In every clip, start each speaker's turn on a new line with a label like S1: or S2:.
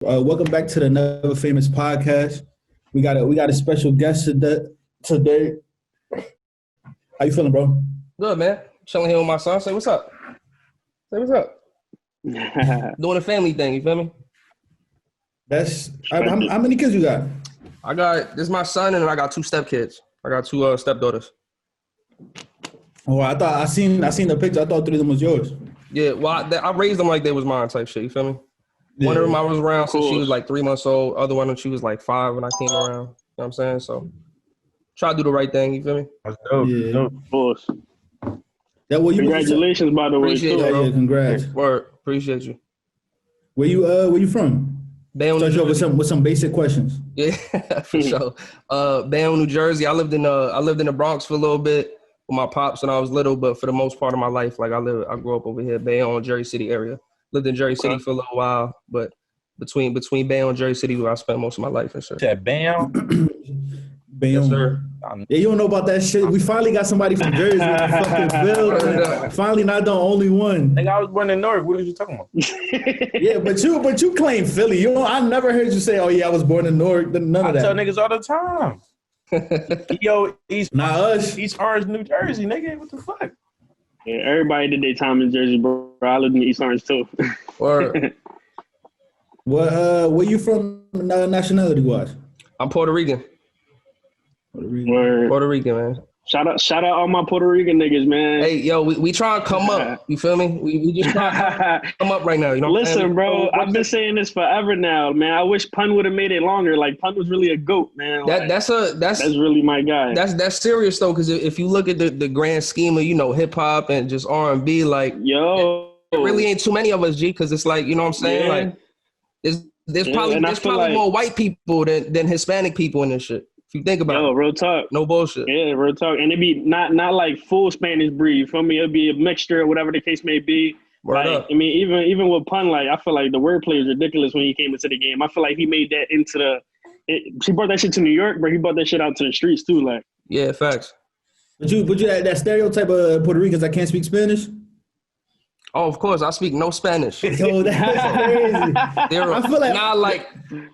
S1: Welcome back to the Never Famous podcast. We got a special guest today. How you feeling, bro?
S2: Good, man. Chilling here with my son. Say what's up. Say what's up. Doing a family thing, you feel me?
S1: That's how many kids you got?
S2: This is my son, and I got two stepkids. I got two stepdaughters.
S1: Oh, I seen the picture. I thought three of them was yours.
S2: Yeah, well, I raised them like they was mine type shit, you feel me? Yeah. One of them I was around since she was like 3 months old. Other one, she was like 5 when I came around. You know what I'm saying? So try to do the right thing, you feel me?
S3: That's dope.
S1: Yeah.
S3: Dope.
S4: Of course.
S1: Congratulations,
S4: by the way.
S2: Appreciate
S4: Too.
S2: it, bro.
S1: Yeah, congrats.
S2: Word. Appreciate you.
S1: Where you from?
S2: Bayonne,
S1: Start you off with some basic questions.
S2: Yeah, for sure. Bayonne, New Jersey. I lived in the Bronx for a little bit with my pops when I was little, but for the most part of my life, like I grew up over here, Bayonne, Jersey City area. Lived in Jersey City for a little while, but between Bayonne and Jersey City, where I spent most of my life and shit.
S3: Yeah, Bayonne.
S1: Bayonne.
S2: Yes, sir.
S1: Yeah, you don't know about that shit. We finally got somebody from Jersey with the fucking bill. Finally, not the only one.
S3: Nigga, I was born in Newark. What are you talking about?
S1: Yeah, but you claim Philly. I never heard you say, "Oh yeah, I was born in Newark." None of that.
S3: I tell niggas all the time. Yo, East Orange, New Jersey, nigga. What the fuck?
S4: Yeah, everybody did their time in Jersey, bro. I lived in East Orange too.
S2: Word.
S1: Where you from nationality wise?
S2: I'm Puerto Rican.
S4: Word.
S2: Puerto Rican, man.
S4: Shout out all my Puerto Rican niggas, man.
S2: Hey, yo, we try to come up. You feel me? We just try to come up right now. You know.
S4: Listen, bro, I've been saying this forever now, man. I wish Pun would have made it longer. Like Pun was really a goat, man.
S2: That's
S4: really my guy.
S2: That's serious though, because if you look at the grand scheme of hip hop and just R&B, like it really ain't too many of us, G. Because it's like you know what I'm saying,
S4: yeah.
S2: like there's probably
S4: like,
S2: more white people than Hispanic people in this shit. If you think about it.
S4: Real talk.
S2: No bullshit.
S4: Yeah, real talk. And it'd be not like full Spanish breed. You feel me? It'd be a mixture, whatever the case may be.
S2: Word up.
S4: I mean, even with Pun, like, I feel like the wordplay is ridiculous when he came into the game. I feel like he made that he brought that shit to New York, but he brought that shit out to the streets too. Like,
S2: yeah, facts.
S1: But you that stereotype of Puerto Ricans that can't speak Spanish?
S2: Oh, of course, I speak no Spanish.
S1: Yo, that's crazy.
S2: I feel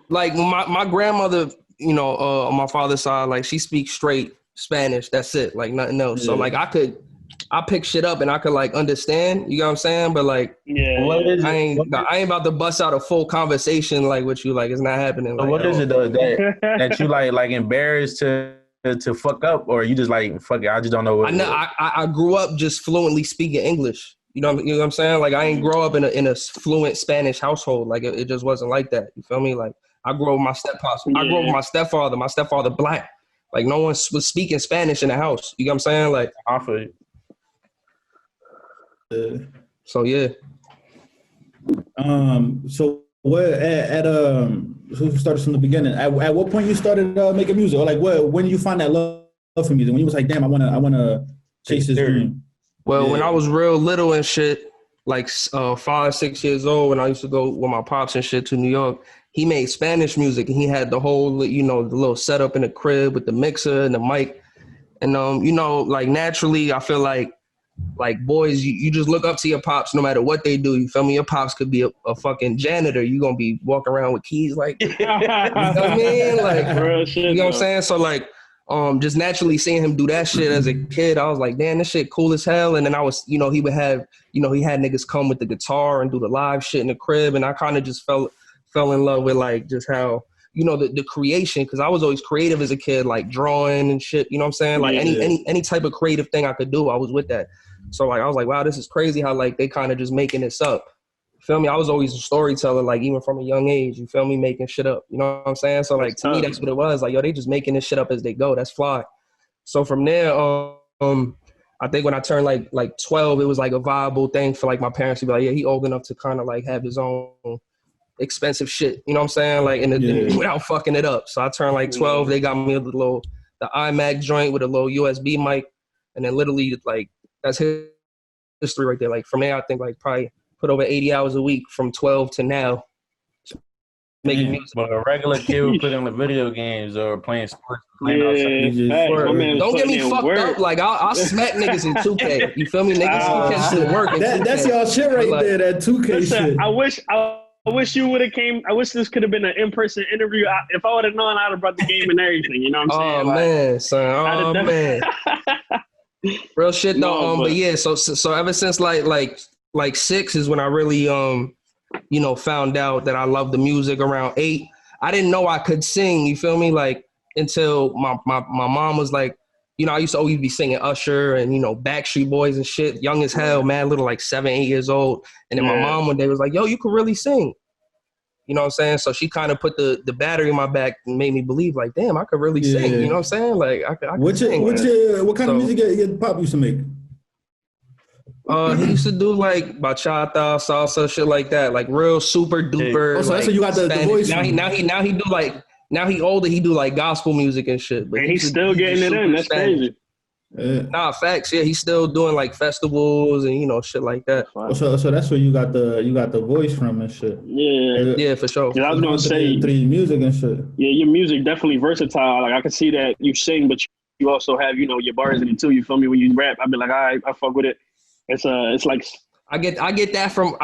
S2: like my grandmother, on my father's side, like she speaks straight Spanish. That's it, like nothing else. Yeah. So like I pick shit up and I could like understand. You know what I'm saying? But like, I ain't about to bust out a full conversation like with you. Like it's not happening. Like,
S3: what is it though that you like embarrassed to fuck up, or you just like fuck it? I just don't know what.
S2: I grew up just fluently speaking English. You know what I'm saying? Like I ain't grow up in a fluent Spanish household. Like it just wasn't like that. You feel me? Like I grew up with my stepfather. Yeah. I grew up with my stepfather. My stepfather black. Like no one was speaking Spanish in the house. You know what I'm saying? Like
S3: I feel
S1: you.
S2: So yeah.
S1: So where so started from the beginning. At what point you started making music, or like when did you find that love for music? When you was like, damn, I wanna chase this dream.
S2: Well, when I was real little and shit, like 5, 6 years old, when I used to go with my pops and shit to New York, he made Spanish music and he had the whole, the little setup in the crib with the mixer and the mic. And, like naturally, I feel like boys, you just look up to your pops no matter what they do. You feel me? Your pops could be a fucking janitor. You gonna be walking around with keys like, you know what I mean? Like,
S4: real shit,
S2: you know what I'm saying? So like, just naturally seeing him do that shit as a kid, I was like, damn, this shit cool as hell. And then I was, he would have, he had niggas come with the guitar and do the live shit in the crib. And I kind of just fell in love with like just how, the creation, because I was always creative as a kid, like drawing and shit, you know what I'm saying? Like any type of creative thing I could do, I was with that. So like, I was like, wow, this is crazy how like they kind of just making this up. Feel me? I was always a storyteller, like even from a young age, you feel me, making shit up. You know what I'm saying? So like to me, that's what it was. Like, yo, they just making this shit up as they go. That's fly. So from there, I think when I turned like 12, it was like a viable thing for like my parents to be like, yeah, he old enough to kind of like have his own expensive shit. You know what I'm saying? Like without fucking it up. So I turned like 12. They got me the iMac joint with a little USB mic, and then literally like that's history right there. Like from there, I think like probably put over 80 hours a week from 12 to now making music.
S3: But a regular kid would put in the video games or playing sports.
S2: Don't get me fucked up. Like I'll smack niggas in 2K. You feel me? Niggas can shit work in 2K.
S1: That's y'all shit right there, that 2K
S4: Listen,
S1: shit.
S4: I wish you would have came. I wish this could have been an in-person interview. If I would have known, I'd have brought the game and everything. You know what I'm saying?
S2: Oh man, son. Oh man. Real shit though.
S4: No,
S2: but yeah. So ever since like 6 is when I really found out that I love the music. Around 8, I didn't know I could sing. You feel me? Like until my mom was like, I used to always be singing Usher and Backstreet Boys and shit. Young as hell, mad little, like 7, 8 years old. And then my mom one day was like, "Yo, you could really sing." You know what I'm saying? So she kind of put the battery in my back and made me believe, like, damn, I could really sing. You know what I'm saying? Like, I could sing.
S1: What kind of music your pop used to make?
S2: He used to do like bachata, salsa, shit like that, like real super duper.
S1: Oh, so that's
S2: like,
S1: you got the voice.
S2: Now he do like, now he older, he do like gospel music and shit. But
S4: and he's still getting it in. That's crazy.
S2: Nah, facts. Yeah, he's still doing like festivals and shit like that.
S1: So that's where you got the voice from and shit.
S4: Yeah,
S2: for sure.
S4: I was gonna say
S1: music and shit.
S4: Yeah, your music definitely versatile. Like I can see that you sing, but you also have your bars in it too. You feel me? When you rap, I'd be like, all right, I fuck with it. It's like
S2: I get that from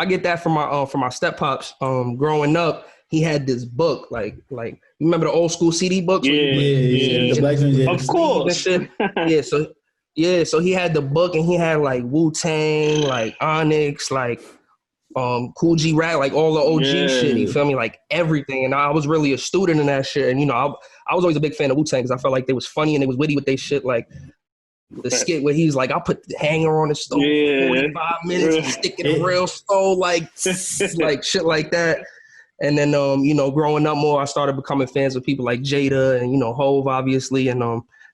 S2: my step pops. Growing up, he had this book like you remember the old school CD books?
S1: The black ones,
S4: of course.
S2: So he had the book and he had like Wu-Tang, like Onyx, like Cool G Rap, like all the OG shit. You feel me? Like everything. And I was really a student in that shit. And I was always a big fan of Wu-Tang because I felt like they was funny and they was witty with their shit. Like the skit where he's like, I'll put the hanger on the stove for 45 minutes and stick it in real slow, like shit like that. And then, growing up more, I started becoming fans of people like Jada and, Hove, obviously. And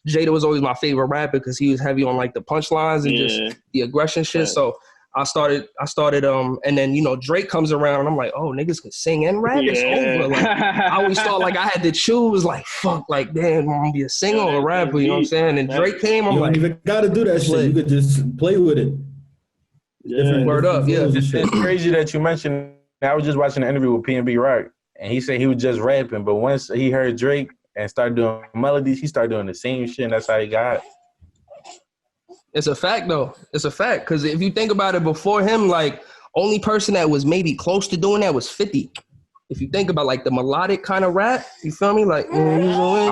S2: Jada was always my favorite rapper because he was heavy on like the punchlines and just the aggression shit. Right. So I started, and then, Drake comes around and I'm like, oh, niggas can sing and rap. It's over. Like, I always thought like I had to choose, like, fuck, like, damn, I'm going to be a singer or a rapper, you know what I'm saying? And Drake came, I'm like,
S1: you even got to do that shit. You could just play with it.
S2: Word up,
S3: It's crazy that you mentioned. I was just watching an interview with P&B Rock, and he said he was just rapping, but once he heard Drake and started doing melodies, he started doing the same shit, and that's how he got it.
S2: It's a fact, though. It's a fact, because if you think about it, before him, like, only person that was maybe close to doing that was 50. If you think about, like, the melodic kind of rap, you feel me? Like,
S3: oh,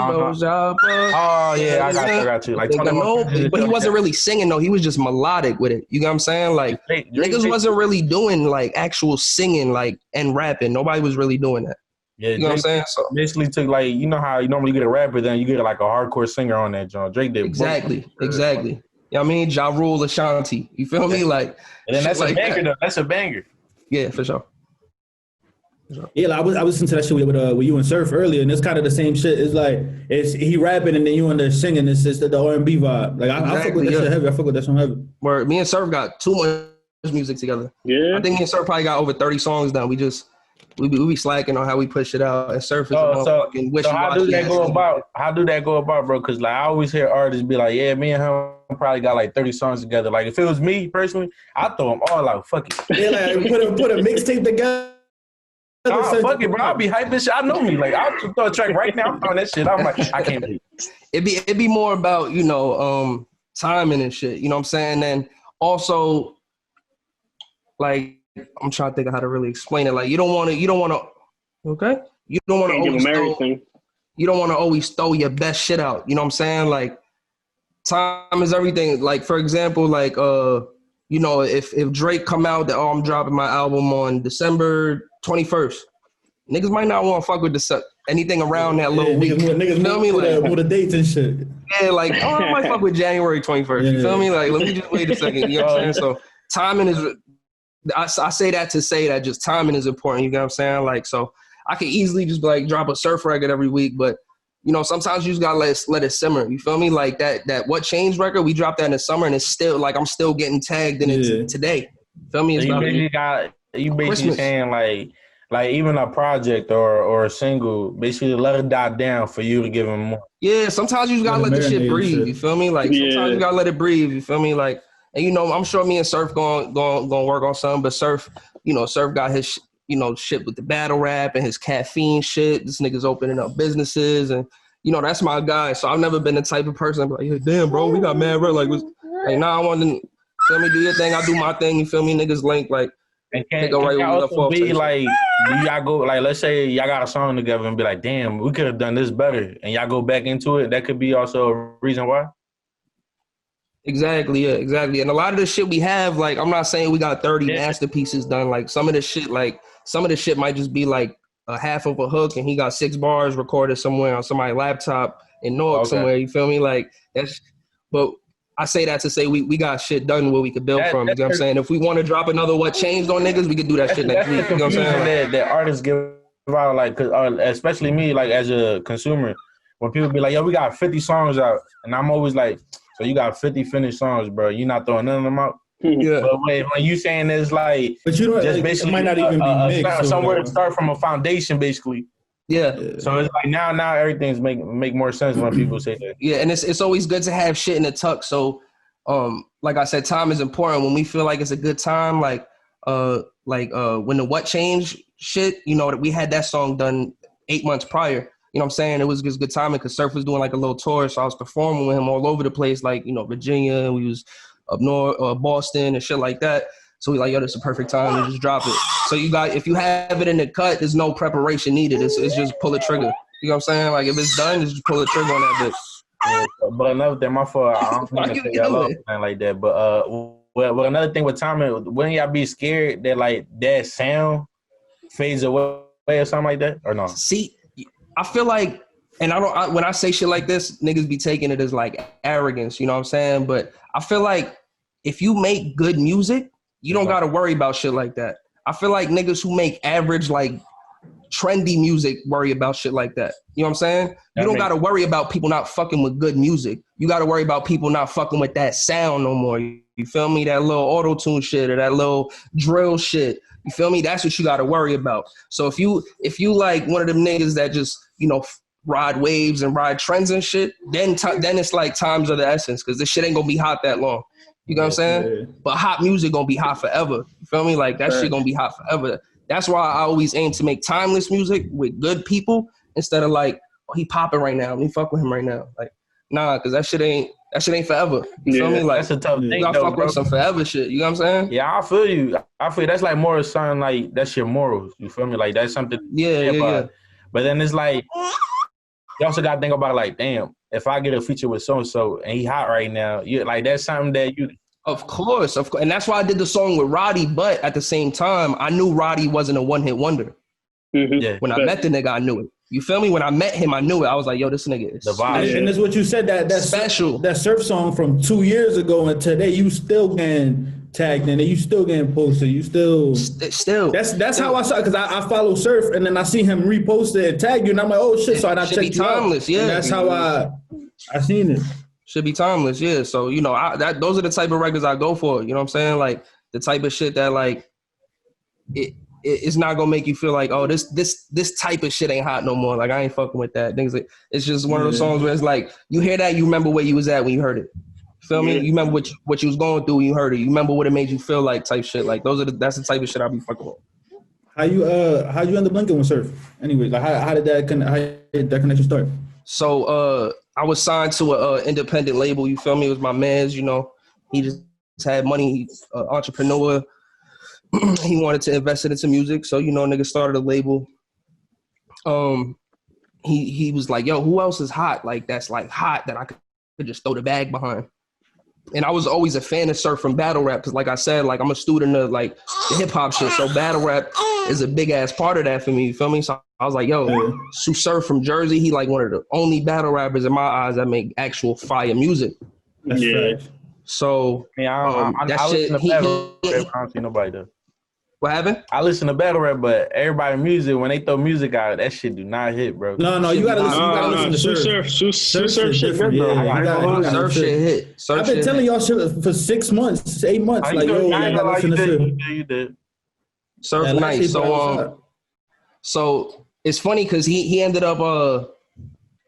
S3: yeah, I got you. Like,
S2: but he wasn't really singing, though. He was just melodic with it. You know what I'm saying? Like, niggas wasn't really doing, like, actual singing, like, and rapping. Nobody was really doing that.
S3: Yeah,
S2: you know what I'm saying? So
S3: basically took, like, you know how you normally get a rapper, then you get, like, a hardcore singer on that joint. Drake did.
S2: Exactly. You know what I mean? Ja Rule, Ashanti. You feel me? Like,
S3: and then that's a banger, though. That's a banger.
S2: Yeah, for sure.
S1: Yeah, like I was listening to that shit with you and Surf earlier, and it's kind of the same shit. It's like he rapping and then you in there singing. It's just the R&B vibe. Like I fuck with that shit heavy. I fuck with that song heavy.
S2: Where me and Surf got too much music together.
S4: Yeah,
S2: I think me and Surf probably got over 30 songs now. We be slacking on how we push it out. And Surf is
S3: so how do that go about, bro? Because like I always hear artists be like, yeah, me and him probably got like 30 songs together. Like if it was me personally, I throw them all out. Fuck it.
S1: Yeah, like put a mixtape together.
S3: Fuck it, bro. I'll be hyping shit. I know me. Like I'll just throw a track right now. I'm throwing that shit. I'm like, I can't believe it.
S2: It'd be more about, timing and shit. You know what I'm saying? And also, like, I'm trying to think of how to really explain it. Like, you don't want to, okay? You don't want to always throw your best shit out. You know what I'm saying? Like, time is everything. Like, for example, like, if Drake come out that, I'm dropping my album on December 21st, niggas might not want to fuck with anything around that little week.
S1: Niggas feel me? With the dates and shit.
S2: Yeah, like, I might fuck with January 21st. You feel me? Like, let me just wait a second. You know what I'm saying? So timing is, I say that to say that just timing is important. You know what I'm saying? Like, so I could easily just like drop a Surf record every week, but sometimes you just gotta let it simmer. You feel me? Like that What Changed record, we dropped that in the summer, and it's still like I'm still getting tagged in it today. Feel me? It's
S3: you basically saying like even a project or a single, basically let it die down for you to give them more.
S2: Yeah, sometimes you just gotta let the shit breathe. You feel me? Like sometimes you gotta let it breathe. You feel me? Like, and I'm sure me and Surf going work on something, but Surf got his shit with the battle rap and his caffeine shit. This nigga's opening up businesses, and that's my guy. So I've never been the type of person like, yeah, damn, bro, we got mad, bro. Like, nah, I want to feel me, do your thing, I do my thing. You feel me? Niggas link like.
S3: And
S2: Pick up right
S3: can
S2: where we
S3: y'all
S2: left
S3: also
S2: off.
S3: be
S2: type shit.
S3: like, do y'all go like, let's say y'all got a song together and be like, damn, we could have done this better, and y'all go back into it. That could be also a reason why.
S2: Exactly, yeah, exactly. And a lot of the shit we have, like, I'm not saying we got 30 masterpieces done. Like, some of the shit might just be like a half of a hook, and he got 6 bars recorded somewhere on somebody's laptop in Newark somewhere. You feel me? Like, that's. But I say that to say we got shit done where we could build from. You know what I'm saying? If we want to drop another What Changed on niggas, we could do that shit next week. You know what I'm saying?
S3: That artists give out, like, especially me, like as a consumer, when people be like, "Yo, we got 50 songs out," and I'm always like, "So you got 50 finished songs, bro? You not throwing none of them out?"
S2: Yeah.
S3: But when you saying it's like,
S1: but you don't
S3: just
S1: like,
S3: basically
S1: it might not even be mixed.
S3: Somewhere to start from a foundation, basically.
S2: Yeah.
S3: So it's like now everything's make more sense when people say that.
S2: Yeah, and it's always good to have shit in the tuck. So, like I said, time is important. When we feel like it's a good time, like when the What Changed shit, you know, that we had that song done 8 months prior. You know what I'm saying? It was just good timing because Surf was doing like a little tour, so I was performing with him all over the place, like, you know, Virginia, and we was up north, Boston and shit like that. So we like, yo, this is a perfect time to just drop it. So if you have it in the cut, there's no preparation needed. It's just pull the trigger. You know what I'm saying? Like, if it's done, just pull the trigger on that bitch.
S3: Yeah, but another thing, my fault, I don't mean to say y'all up anything like that. But well, another thing with timing, wouldn't y'all be scared that like that sound fades away or something like that, or no?
S2: See, I feel like, and when I say shit like this, niggas be taking it as like arrogance. You know what I'm saying? But I feel like if you make good music, you don't got to worry about shit like that. I feel like niggas who make average, like, trendy music worry about shit like that. You know what I'm saying? You don't got to worry about people not fucking with good music. You got to worry about people not fucking with that sound no more. You feel me? That little auto-tune shit or that little drill shit. You feel me? That's what you got to worry about. So if you like one of them niggas that just, you know, ride waves and ride trends and shit, then it's like times are the essence, because this shit ain't gonna be hot that long. You know what I'm saying? Yeah. But hot music gonna be hot forever. You feel me? Like, that shit gonna be hot forever. That's why I always aim to make timeless music with good people instead of like, oh, he popping right now, let me fuck with him right now. Like, nah, because that shit ain't forever. You feel me? Like,
S3: that's a tough thing.
S2: You gotta fuck with some forever shit. You know what I'm saying?
S3: Yeah, I feel you. That's like more something like, that's your morals. You feel me? Like, that's something.
S2: Yeah.
S3: But then it's like, you also gotta think about, like, damn, if I get a feature with so and so and he hot right now, you like, that's something that you.
S2: Of course. And that's why I did the song with Roddy. But at the same time, I knew Roddy wasn't a one-hit wonder.
S4: Mm-hmm.
S3: Yeah.
S2: When I met the nigga, I knew it. You feel me? When I met him, I knew it. I was like, yo, this nigga is
S3: the vibe.
S1: And that's what you said, that's
S2: special.
S1: That Surf song from 2 years ago and today, you still getting tagged in it. You still getting posted. You still. That's how I saw it, because I follow Surf and then I see him repost it and tag you and I'm like, oh shit. So I checked you
S2: timeless,
S1: out. Yeah. And that's how I seen it.
S2: Should be timeless, yeah. So, you know, those are the type of records I go for. You know what I'm saying? Like, the type of shit that, like, it's not gonna make you feel like, oh, this type of shit ain't hot no more. Like, I ain't fucking with that. Things like, it's just one of those songs where it's like, you hear that, you remember where you was at when you heard it. Feel me? You remember what you was going through when you heard it. You remember what it made you feel like, type shit. Like, that's the type of shit I be fucking with.
S1: How you end up linking with Surf? Anyway, like, how did that connection start?
S2: So I was signed to an independent label. You feel me? It was my man's. You know, he just had money. He's an entrepreneur. He wanted to invest it into music, so, you know, nigga started a label. He was like, yo, who else is hot? Like, that's like hot that I could just throw the bag behind. And I was always a fan of Surf from battle rap, because, like I said, like, I'm a student of, like, the hip hop shit. So battle rap is a big ass part of that for me. You feel me? So I was like, yo, Surf from Jersey, he like one of the only battle rappers in my eyes that make actual fire music.
S1: That's right.
S2: So
S3: I
S2: shit.
S3: I don't see nobody does.
S2: What happened?
S3: I listen to battle rap, but everybody music, when they throw music out, that shit do not hit, bro.
S1: No, you gotta listen to Surf.
S4: Surf shit good, bro.
S2: Surf shit hit.
S1: I've been telling y'all shit for 6 months, 8 months. Like, yo, I gotta listen to Surf.
S3: You did.
S2: Surf nice. So it's funny because he ended up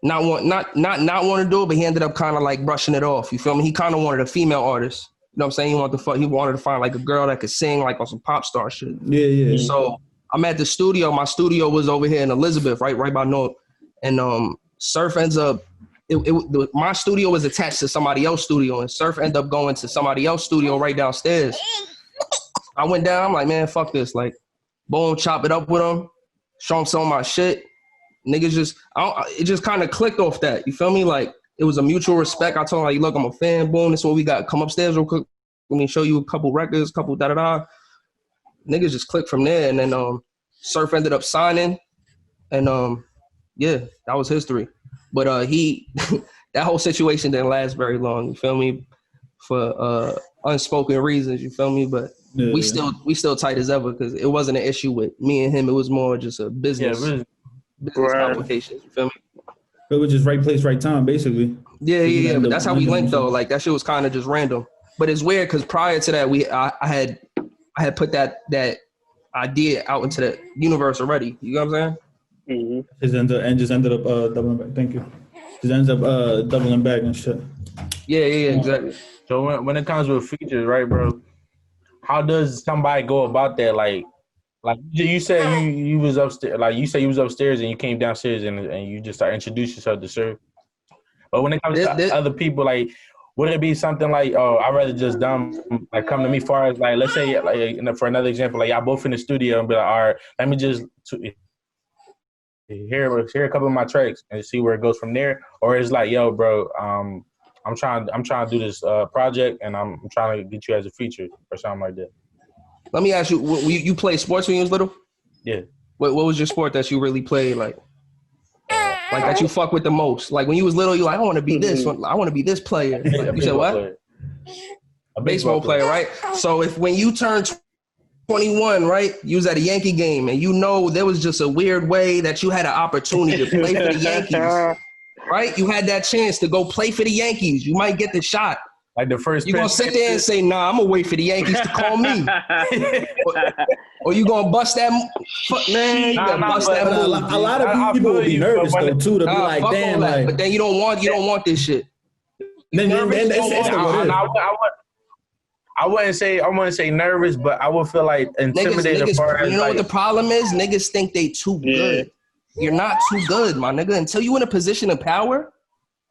S2: not wanting to do it, but he ended up kind of like brushing it off. You feel me? He kind of wanted a female artist. You know what I'm saying? He wanted to find like a girl that could sing like on some pop star shit.
S1: Yeah.
S2: So I'm at the studio. My studio was over here in Elizabeth, right by North. And Surf ends up, my studio was attached to somebody else's studio, and Surf ended up going to somebody else's studio right downstairs. I went down. I'm like, man, fuck this. Like, boom, chop it up with him. Show him some of my shit. Niggas just, it just kind of clicked off that. You feel me? Like, it was a mutual respect. I told him, like, look, I'm a fan. Boom, this is what we got. Come upstairs real quick. Let me show you a couple records, couple da-da-da. Niggas just clicked from there. And then Surf ended up signing. And, yeah, that was history. But that whole situation didn't last very long. You feel me? For unspoken reasons. You feel me? But we still tight as ever because it wasn't an issue with me and him. It was more just a business complication. You feel me?
S1: It was just right place, right time, basically.
S2: Yeah. But that's how we linked though. Like that shit was kind of just random. But it's weird because prior to that, I had put that idea out into the universe already. You know what I'm saying?
S1: Mm-hmm. Just ended up doubling back. Thank you. Just ends up doubling back and shit.
S2: Yeah, exactly.
S3: So when it comes with features, right, bro? How does somebody go about that? Like you said you was upstairs. Like you said you was upstairs and you came downstairs and you just started introducing yourself to Surf. But when it comes to other people, like would it be something like, oh, I'd rather just come to me far as like, let's say like for another example, like y'all both in the studio and be like, all right, let me just hear a couple of my tracks and see where it goes from there, or it's like, yo, bro, I'm trying to do this project and I'm trying to get you as a feature or something like that.
S2: Let me ask you, you played sports when you was little?
S3: Yeah.
S2: What was your sport that you really played like that you fuck with the most? Like when you was little, you like, I want to be this one. I want to be this player. Like, you said what? Player.
S3: A
S2: baseball player, right? So when you turned 21, right, you was at a Yankee game and you know there was just a weird way that you had an opportunity to play for the Yankees. Right? You had that chance to go play for the Yankees. You might get the shot.
S3: Like the first.
S2: You're going to sit there and say, nah, I'm going to wait for the Yankees to call me. or you going to bust that man. You got to bust that move.
S1: A lot of people will be nervous though too to be like, damn, like.
S2: But then you don't want this shit.
S3: I wouldn't say nervous, but I would feel like intimidated.
S2: Niggas, you know what the problem is? Niggas think they too good. You're not too good, my nigga. Until you in a position of power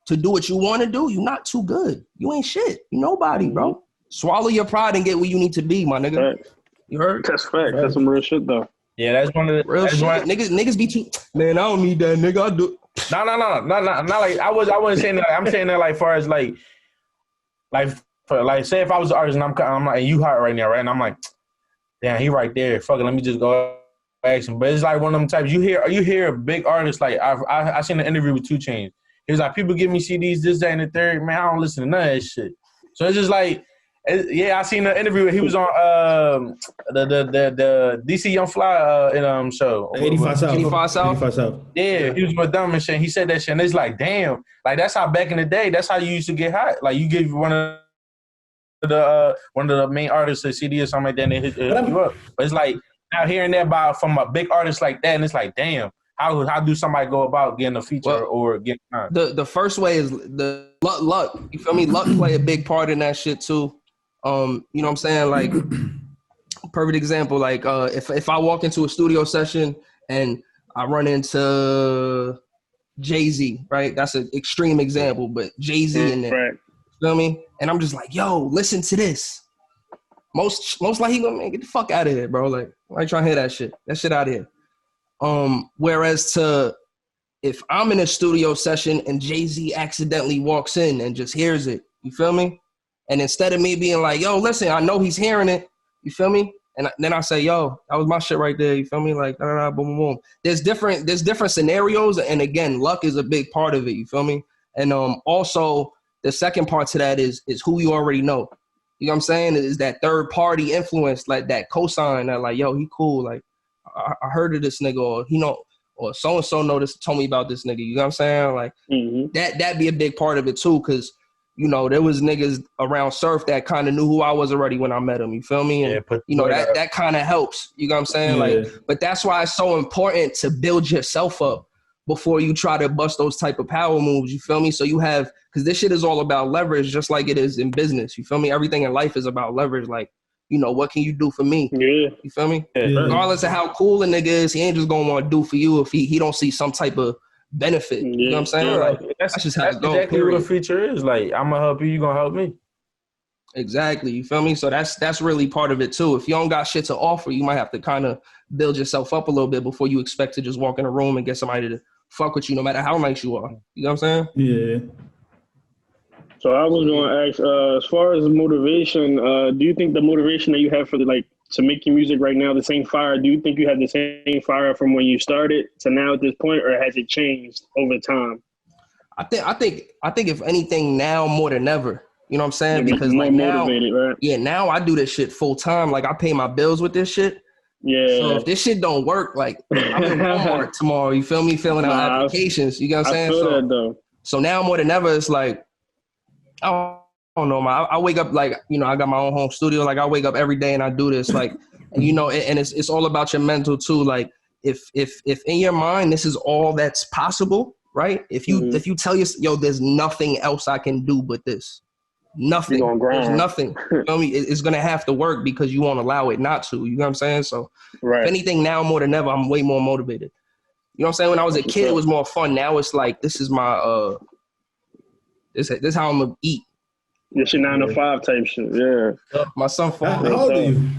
S2: to do what you want to do, you're not too good. You ain't shit. You nobody, bro. Swallow your pride and get where you need to be, my nigga.
S4: Right.
S2: You heard?
S4: That's fact. That's some real shit, though.
S3: Yeah, that's one of the
S2: real shit. Niggas be too. Man, I don't need that, nigga. I do.
S3: No. Not like I wasn't saying that. I'm saying that like far as like say if I was an artist and I'm like, you hot right now, right? And I'm like, damn, he right there. Fuck it, let me just go action. But it's like one of them types. You hear a big artist like I seen an interview with 2 Chainz. He was like, people give me CDs, this, that, and the third. Man, I don't listen to none of that shit. So it's just like, I seen an interview. He was on the DC Young Fly show.
S1: 85 South.
S3: Yeah, he was with them and shit. He said that shit, and it's like, damn, like that's how back in the day, that's how you used to get hot. Like you give one of the main artists a CD or something like that, and they hit you up. But it's like now hearing that from a big artist like that, and it's like, damn, how do somebody go about getting a feature or getting on?
S2: The first way is the luck. You feel me? Luck play a big part in that shit too. You know what I'm saying? Like, perfect example. Like, if I walk into a studio session and I run into Jay-Z, right? That's an extreme example, but Jay-Z in there.
S4: Right.
S2: You feel me? And I'm just like, yo, listen to this. Most likely he gonna get the fuck out of here, bro. Like, I ain't trying to hear that shit. That shit out of here. Whereas if I'm in a studio session and Jay-Z accidentally walks in and just hears it, you feel me? And instead of me being like, yo, listen, I know he's hearing it, you feel me? And then I say, yo, that was my shit right there, you feel me? Like, boom, boom, boom. There's different scenarios, and again, luck is a big part of it, you feel me? And also, the second part to that is who you already know. You know what I'm saying? Is that third party influence, like that cosign that like, yo, he cool. Like, I heard of this nigga, or he know, or so-and-so know this, told me about this nigga. You know what I'm saying? Like, that'd be a big part of it too, because, you know, there was niggas around Surf that kind of knew who I was already when I met him. You feel me? And, you know, that kind of helps. You know what I'm saying? Yeah. Like, but that's why it's so important to build yourself up before you try to bust those type of power moves. You feel me? So you have, because this shit is all about leverage, just like it is in business. You feel me? Everything in life is about leverage. Like, you know, what can you do for me? Yeah. You feel me? Yeah. Regardless of how cool a nigga is, he ain't just gonna want to do for you if he don't see some type of benefit. Yeah. You know what I'm saying? Like, that's just how it goes.
S3: Exactly what a feature is. Like, I'm gonna help you, you gonna help me.
S2: Exactly. You feel me? So that's really part of it too. If you don't got shit to offer, you might have to kind of build yourself up a little bit before you expect to just walk in a room and get somebody to fuck with you no matter how nice you are. You know what I'm saying?
S1: Yeah.
S4: So I was going to ask, as far as motivation, do you think the motivation that you have for to make your music right now, the same fire, do you think you have the same fire from when you started to now at this point, or has it changed over time?
S2: I think if anything now more than ever. You know what I'm saying? Because
S4: more
S2: like now,
S4: right?
S2: yeah, now I do this shit full time. Like I pay my bills with this shit.
S4: Yeah.
S2: So if this shit don't work, like I'm in Walmart tomorrow. You feel me? Filling out applications. You know what I'm saying?
S4: I feel that though.
S2: So now more than ever, it's like I don't know, man. I wake up like, you know, I got my own home studio. Like I wake up every day and I do this. Like, you know, and it's all about your mental too. Like if in your mind this is all that's possible, right? If you tell yourself, yo, there's nothing else I can do but this. Nothing. There's nothing. You know what I mean? It's gonna have to work because you won't allow it not to. You know what I'm saying? So if anything, now more than ever, I'm way more motivated. You know what I'm saying? When I was a kid, it was more fun. Now it's like this is my this how I'm gonna eat.
S4: This your 9 to 5 type shit. Yeah.
S2: My son falling.
S1: How old are you?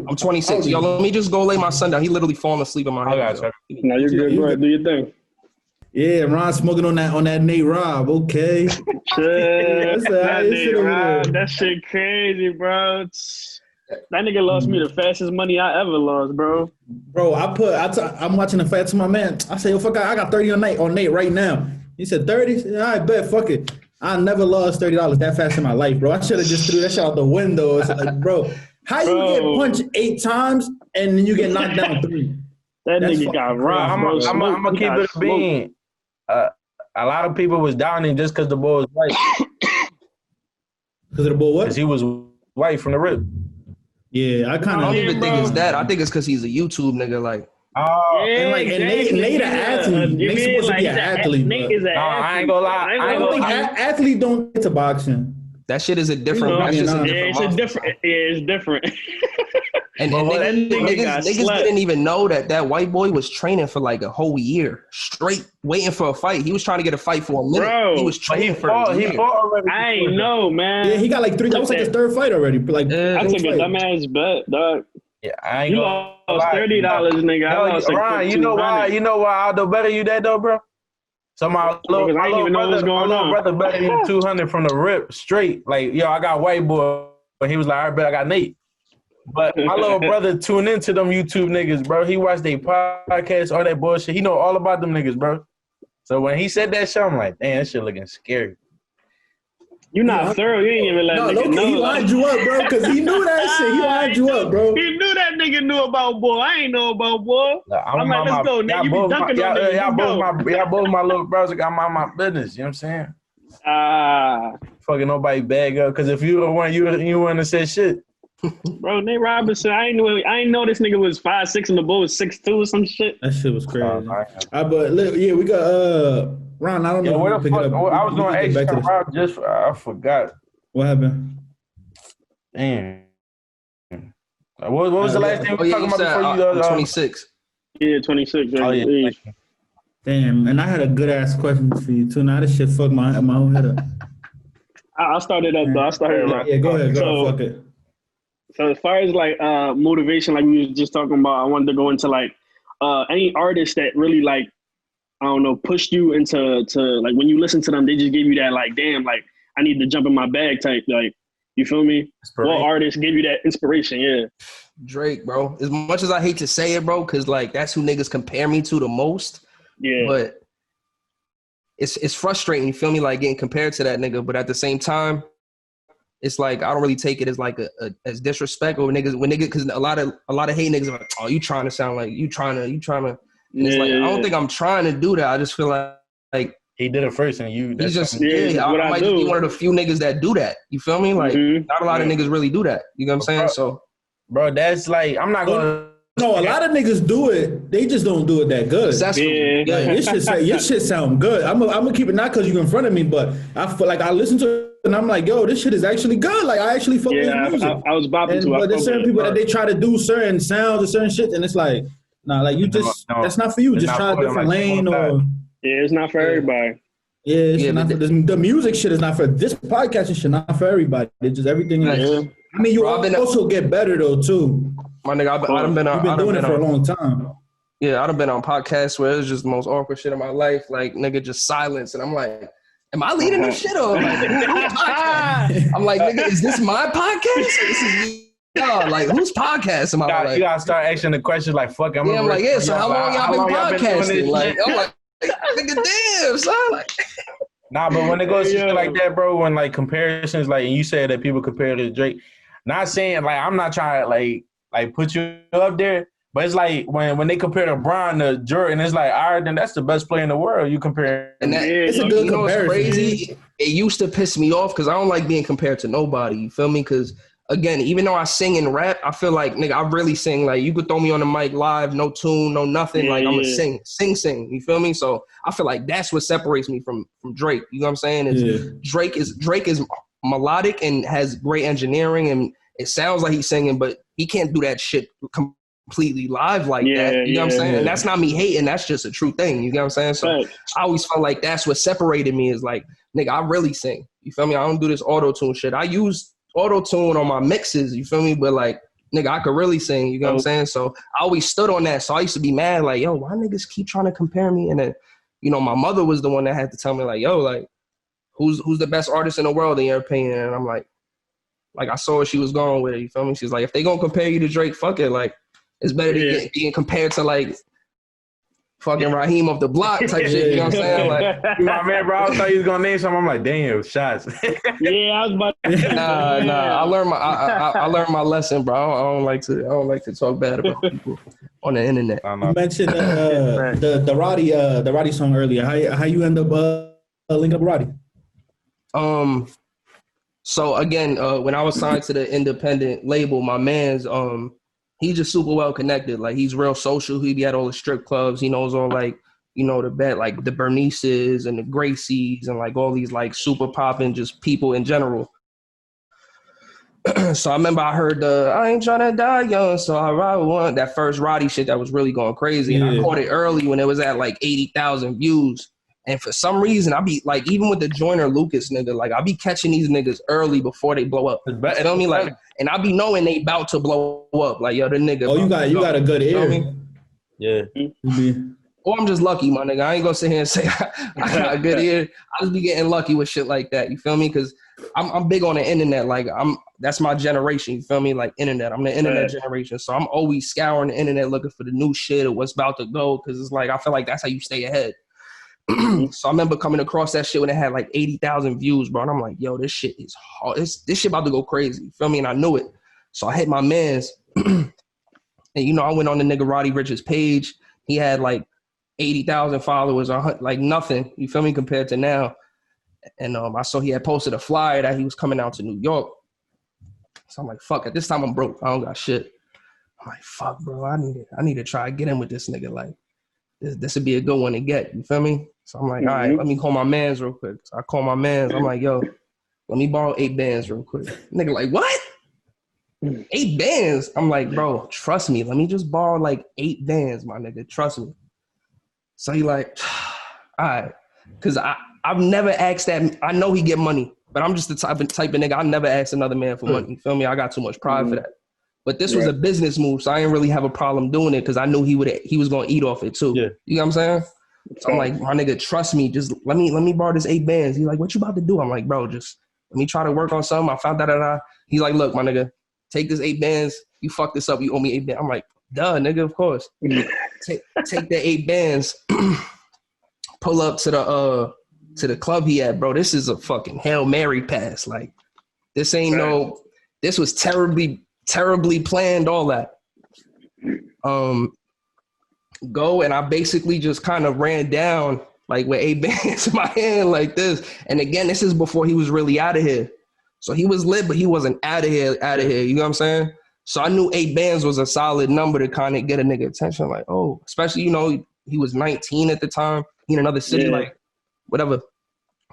S2: I'm 26. Yo, let me just go lay my son down. He literally falling asleep in my hands.
S4: No, you're good. Go ahead, do your thing.
S1: Yeah, Ron smoking on that Nate Robb. Okay.
S4: Shit. That shit crazy, bro. That nigga lost me the fastest money I ever lost, bro.
S1: Bro, I'm watching the fight to my man. I say, yo, fuck, I got 30 on Nate right now. He said 30. I bet, fuck it. I never lost $30 that fast in my life, bro. I should have just threw that shit out the window. It's like, bro, how you get punched 8 times and then you get knocked down 3?
S4: That nigga got robbed.
S3: I'm gonna keep it a bean. A lot of people was downing just because the boy was white.
S1: Because of the boy what?
S3: Because he was white from the rip.
S1: Yeah, I
S2: don't even think it's that. I think it's because he's a YouTube nigga. Like,
S1: Nate an athlete. Nate's supposed to be an athlete.
S4: Nate is an athlete.
S3: I ain't gonna lie.
S1: I don't think athletes don't get to boxing.
S2: That shit is a different.
S4: It's different.
S2: And niggas didn't even know that white boy was training for like a whole year straight, waiting for a fight. He was trying to get a fight for a minute. Bro, he was training for a year.
S3: He fought already.
S4: I ain't know, man.
S1: Yeah, he got like 3. That was like his 3rd fight already. Like,
S4: I took a dumbass bet, dog.
S3: Yeah, I ain't
S4: gonna lost $30, nigga. I lost like
S3: Ryan, you know why Aldo better you that though, bro? So my little brother better you 200 from the rip straight. Like, yo, I got white boy, but he was like, all right, bet I got Nate. But my little brother tuned into them YouTube niggas, bro. He watched their podcasts, all that bullshit. He know all about them niggas, bro. So when he said that shit, I'm like, damn, that shit looking scary.
S4: You not thorough. You ain't even let nigga know.
S1: He lined you up, bro, because he knew that shit. He lined you up, bro.
S4: He knew that nigga knew about boy. I ain't know about boy. I'm like, let's go. Nigga, you be dunking on niggas.
S3: Y'all both my little brothers got my business. You know what I'm saying? Fucking nobody bag up. Because if you the one, you wouldn't have said shit.
S4: Bro, Nate Robinson, I ain't know this nigga was 5'6" and the bull was 6'2" or some shit.
S1: That shit was crazy. But look, yeah, we got Ron. I don't know.
S3: Where the fuck? I was going to ask Rob just I forgot.
S1: What happened?
S3: Damn. What was the last thing we were talking about before you?
S2: 26.
S4: Yeah, 26.
S3: Oh yeah.
S1: Damn, and I had a good ass question for you too. Now this shit fucked my whole head up.
S4: I'll start it up though.
S1: Yeah, go ahead. Fuck it.
S4: So as far as like motivation, like we was just talking about, I wanted to go into like any artists that really like, I don't know, pushed you into like when you listen to them, they just gave you that like, damn, like I need to jump in my bag type. Like, you feel me? What artists gave you that inspiration? Yeah.
S2: Drake, bro. As much as I hate to say it, bro, because like that's who niggas compare me to the most.
S4: Yeah.
S2: But it's frustrating, you feel me? Like getting compared to that nigga, but at the same time, it's like I don't really take it as like as disrespect or when niggas because a lot of hate niggas are like, oh, you trying to sound like you trying to. And it's like I don't think I'm trying to do that. I just feel like
S3: he did it first, and you.
S2: He's just I might just be one of the few niggas that do that. You feel me? Like not a lot of niggas really do that. You know what I'm saying? So,
S3: bro, that's like I'm not gonna.
S1: No, a lot of niggas do it. They just don't do it that good. Yeah, your shit sound good. I'm gonna keep it not because you're in front of me, but I feel like I listen to it and I'm like, yo, this shit is actually good. Like I actually fuck with music.
S4: I was bopping to.
S1: But there's certain people that they try to do certain sounds or certain shit, and it's like, nah, like you just that's not for you. Just try a different lane or.
S4: Yeah, it's not for everybody.
S1: Yeah, it's not for the music shit is not for this podcast. It should not for everybody. It's just everything. I mean, you also get better though too.
S2: My nigga,
S1: You've been doing it for a long time.
S2: Yeah, I've been on podcasts where it's just the most awkward shit in my life. Like, nigga, just silence, and I'm like, am I leading this shit or like, I'm like, nigga, is this my podcast? This is like, whose podcast am I?
S3: You gotta start asking the question like, fuck.
S2: I'm like, so how long y'all been podcasting? Like, I'm like, nigga, damn, son. Like,
S3: nah, but when it goes to shit like that, bro, when like comparisons, like, and you said that people compare to Drake, not saying like I'm not trying to like put you up there, but it's like when they compare LeBron to Jordan, it's like, all right, then that's the best player in the world. You compare,
S2: and that, it's a good comparison. Crazy. It used to piss me off because I don't like being compared to nobody. You feel me? Because again, even though I sing and rap, I feel like, nigga, I really sing. Like, you could throw me on the mic live, no tune, no nothing. Like, I'm gonna sing. You feel me? So I feel like that's what separates me from Drake. You know what I'm saying? Drake is melodic and has great engineering, and it sounds like he's singing, but he can't do that shit completely live like that. You know what I'm saying? And that's not me hating. That's just a true thing. You know what I'm saying? So I always felt like that's what separated me is like, nigga, I really sing. You feel me? I don't do this auto-tune shit. I use auto-tune on my mixes. You feel me? But like, nigga, I could really sing. You know what I'm saying? So I always stood on that. So I used to be mad like, yo, why niggas keep trying to compare me? And then, you know, my mother was the one that had to tell me like, yo, like, who's the best artist in the world in your opinion? And I'm like I saw where she was going with it. You feel me? She's like, if they gonna compare you to Drake, fuck it. Like, it's better than being compared to like fucking Raheem off the block type shit. You know what I'm saying? Like,
S3: my man, bro, I thought he was gonna name something. I'm like, damn, shots.
S4: I was about to
S2: Nah. I learned my lesson, bro. I don't like to talk bad about people on the internet.
S1: You mentioned the Roddy song earlier. How you end up linking up with Roddy?
S2: So again, when I was signed to the independent label, my man's he's just super well connected. Like, he's real social. He be at all the strip clubs. He knows all like, you know, the Bernices and the Gracies and like all these like super popping just people in general. So I remember I heard I ain't trying to die young, so I ride with one. That first Roddy shit that was really going crazy. And I caught it early when it was at like 80,000 views. And for some reason, I be like, even with the Joyner Lucas nigga, like I be catching these niggas early before they blow up. You feel me? Like, and I be knowing they about to blow up. Like, yo, the nigga.
S1: Oh, you got a good ear. You know
S3: Yeah.
S2: Or I'm just lucky, my nigga. I ain't gonna sit here and say I got a good ear. I just be getting lucky with shit like that. You feel me? Because I'm big on the internet. Like, that's my generation. You feel me? Like, internet. I'm the internet generation. So I'm always scouring the internet looking for the new shit or what's about to go. Because it's like, I feel like that's how you stay ahead. So I remember coming across that shit when it had like 80,000 views, bro. And I'm like, yo, this shit is hard. This shit about to go crazy. You feel me? And I knew it. So I hit my mans. And, you know, I went on the nigga Roddy Rich's page. He had like 80,000 followers, like nothing. You feel me? Compared to now. And I saw he had posted a flyer that he was coming out to New York. So I'm like, fuck, at this time I'm broke. I don't got shit. I'm like, fuck, bro. I need to try to get in with this nigga. Like, this would be a good one to get. You feel me? So I'm like, all right, let me call my mans real quick. So I call my mans. I'm like, yo, let me borrow 8 bands real quick. Nigga like, what? 8 bands? I'm like, bro, trust me. Let me just borrow like 8 bands, my nigga. Trust me. So he like, all right. Because I've never asked that. I know he get money, but I'm just the type of nigga. I never asked another man for money. You feel me? I got too much pride for that. But this was a business move, so I didn't really have a problem doing it because I knew he was gonna eat off it too. Yeah. You know what I'm saying? So I'm like, my nigga, trust me. Just let me borrow this 8 bands. He's like, what you about to do? I'm like, bro, just let me try to work on something. I found that. He's like, look, my nigga, take this 8 bands. You fuck this up. You owe me 8 bands. I'm like, duh, nigga, of course. Take the 8 bands. Pull up to the club he at, bro. This is a fucking Hail Mary pass. Like, this ain't this was terribly planned, all that. Go, and I basically just kind of ran down like with 8 bands in my hand like this. And again, this is before he was really out of here. So he was lit, but he wasn't out of here. You know what I'm saying? So I knew 8 bands was a solid number to kind of get a nigga attention. Like, oh, especially, you know, he was 19 at the time. He in another city, like whatever.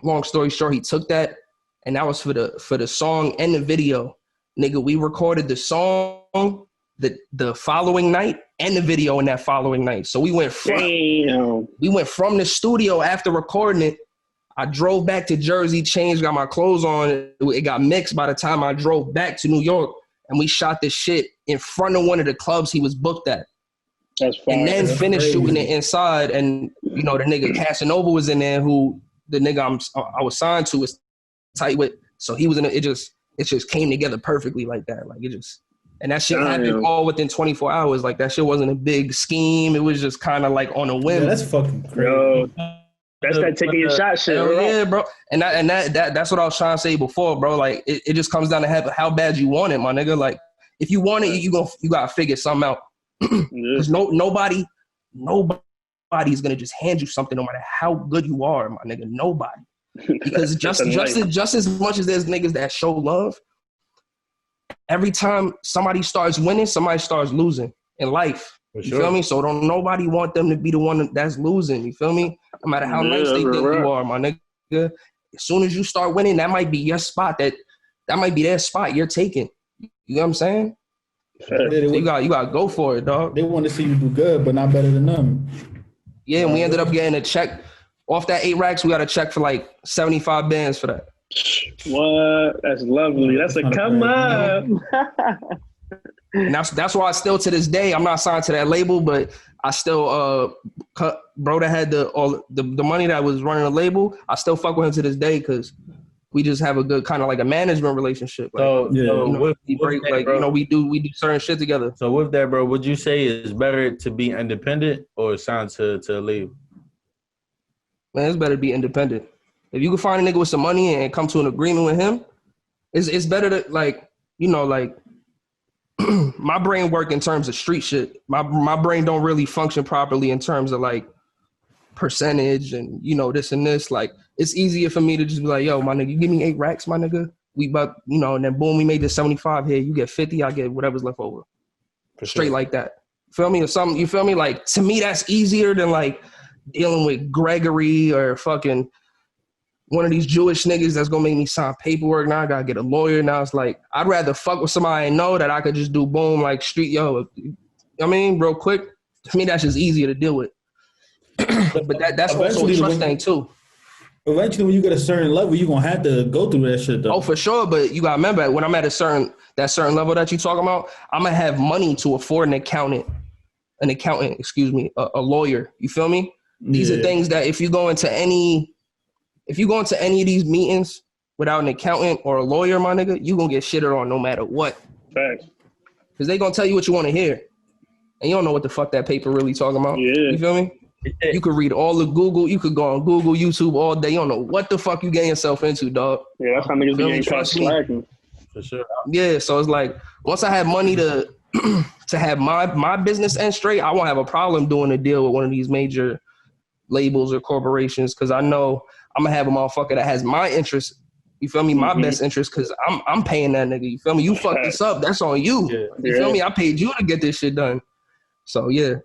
S2: Long story short, he took that, and that was for the song and the video. Nigga, we recorded the song the following night and the video in that following night. So we went from the studio after recording it. I drove back to Jersey, changed, got my clothes on. It got mixed by the time I drove back to New York, and we shot this shit in front of one of the clubs he was booked at.
S4: That's fine.
S2: And then finished shooting it inside, and the nigga Casanova was in there, who the nigga I was signed to was tight with. So he was in it. It just came together perfectly like that. Like it just, and that shit happened all within 24 hours. Like that shit wasn't a big scheme. It was just kind of like on a whim.
S1: Yeah, that's fucking crazy.
S4: Yo, that's that taking your shot shit.
S2: Hell yeah, bro. And that's what I was trying to say before, bro. Like it just comes down to how bad you want it, my nigga. Like if you want it, you gotta figure something out. Because nobody's gonna just hand you something no matter how good you are, my nigga. Nobody. Because just as much as there's niggas that show love, every time somebody starts winning, somebody starts losing in life. You feel me? So don't nobody want them to be the one that's losing. You feel me? No matter how nice they think you are, my nigga. As soon as you start winning, that might be your spot. That might be their spot you're taking. You know what I'm saying? So you gotta go for it, dog.
S1: They want to see you do good, but not better than them.
S2: Yeah, and we ended up getting a check off that 8 racks. We got a check for like 75 bands for that.
S4: What? That's lovely. That's a come up.
S2: And that's why still to this day I'm not signed to that label, but I still cut bro that had the money that was running the label. I still fuck with him to this day because we just have a good kind of like a management relationship. Like, we do certain shit together.
S3: So with that, bro, would you say it's better to be independent or signed to a label?
S2: Man, it's better to be independent. If you can find a nigga with some money and come to an agreement with him, it's better to my brain work in terms of street shit. My brain don't really function properly in terms of like percentage and this and this. Like it's easier for me to just be like, yo, my nigga, you give me 8 racks, my nigga. We about and then boom, we made this 75 here. You get 50, I get whatever's left over. Straight like that. Feel me? Or something. You feel me? Like to me, that's easier than like dealing with Gregory or fucking one of these Jewish niggas that's gonna make me sign paperwork. Now I gotta get a lawyer. Now it's like, I'd rather fuck with somebody I know that I could just do boom, like street, real quick. To me, that's just easier to deal with. but that's also a trust thing too.
S1: Eventually, when you get a certain level, you're gonna have to go through that shit though.
S2: Oh, for sure. But you gotta remember, when I'm at that certain level that you talking about, I'm gonna have money to afford a lawyer. You feel me? These are things that if you go into any of these meetings without an accountant or a lawyer, my nigga, you gonna get shitted on no matter what.
S4: Facts.
S2: Because they gonna tell you what you want to hear. And you don't know what the fuck that paper really talking about. Yeah. You feel me? You could read all the Google. You could go on Google, YouTube all day. You don't know what the fuck you getting yourself into, dog.
S4: Yeah, that's how niggas be getting caught slacking.
S3: For sure.
S2: Yeah, so it's like, once I have money to have my business end straight, I won't have a problem doing a deal with one of these major labels or corporations, because I know I'm gonna have a motherfucker that has my interest. You feel me? My best interest, because I'm paying that nigga. You feel me? You fucked this up. That's on you. Yeah. You feel me? I paid you to get this shit done. So yeah.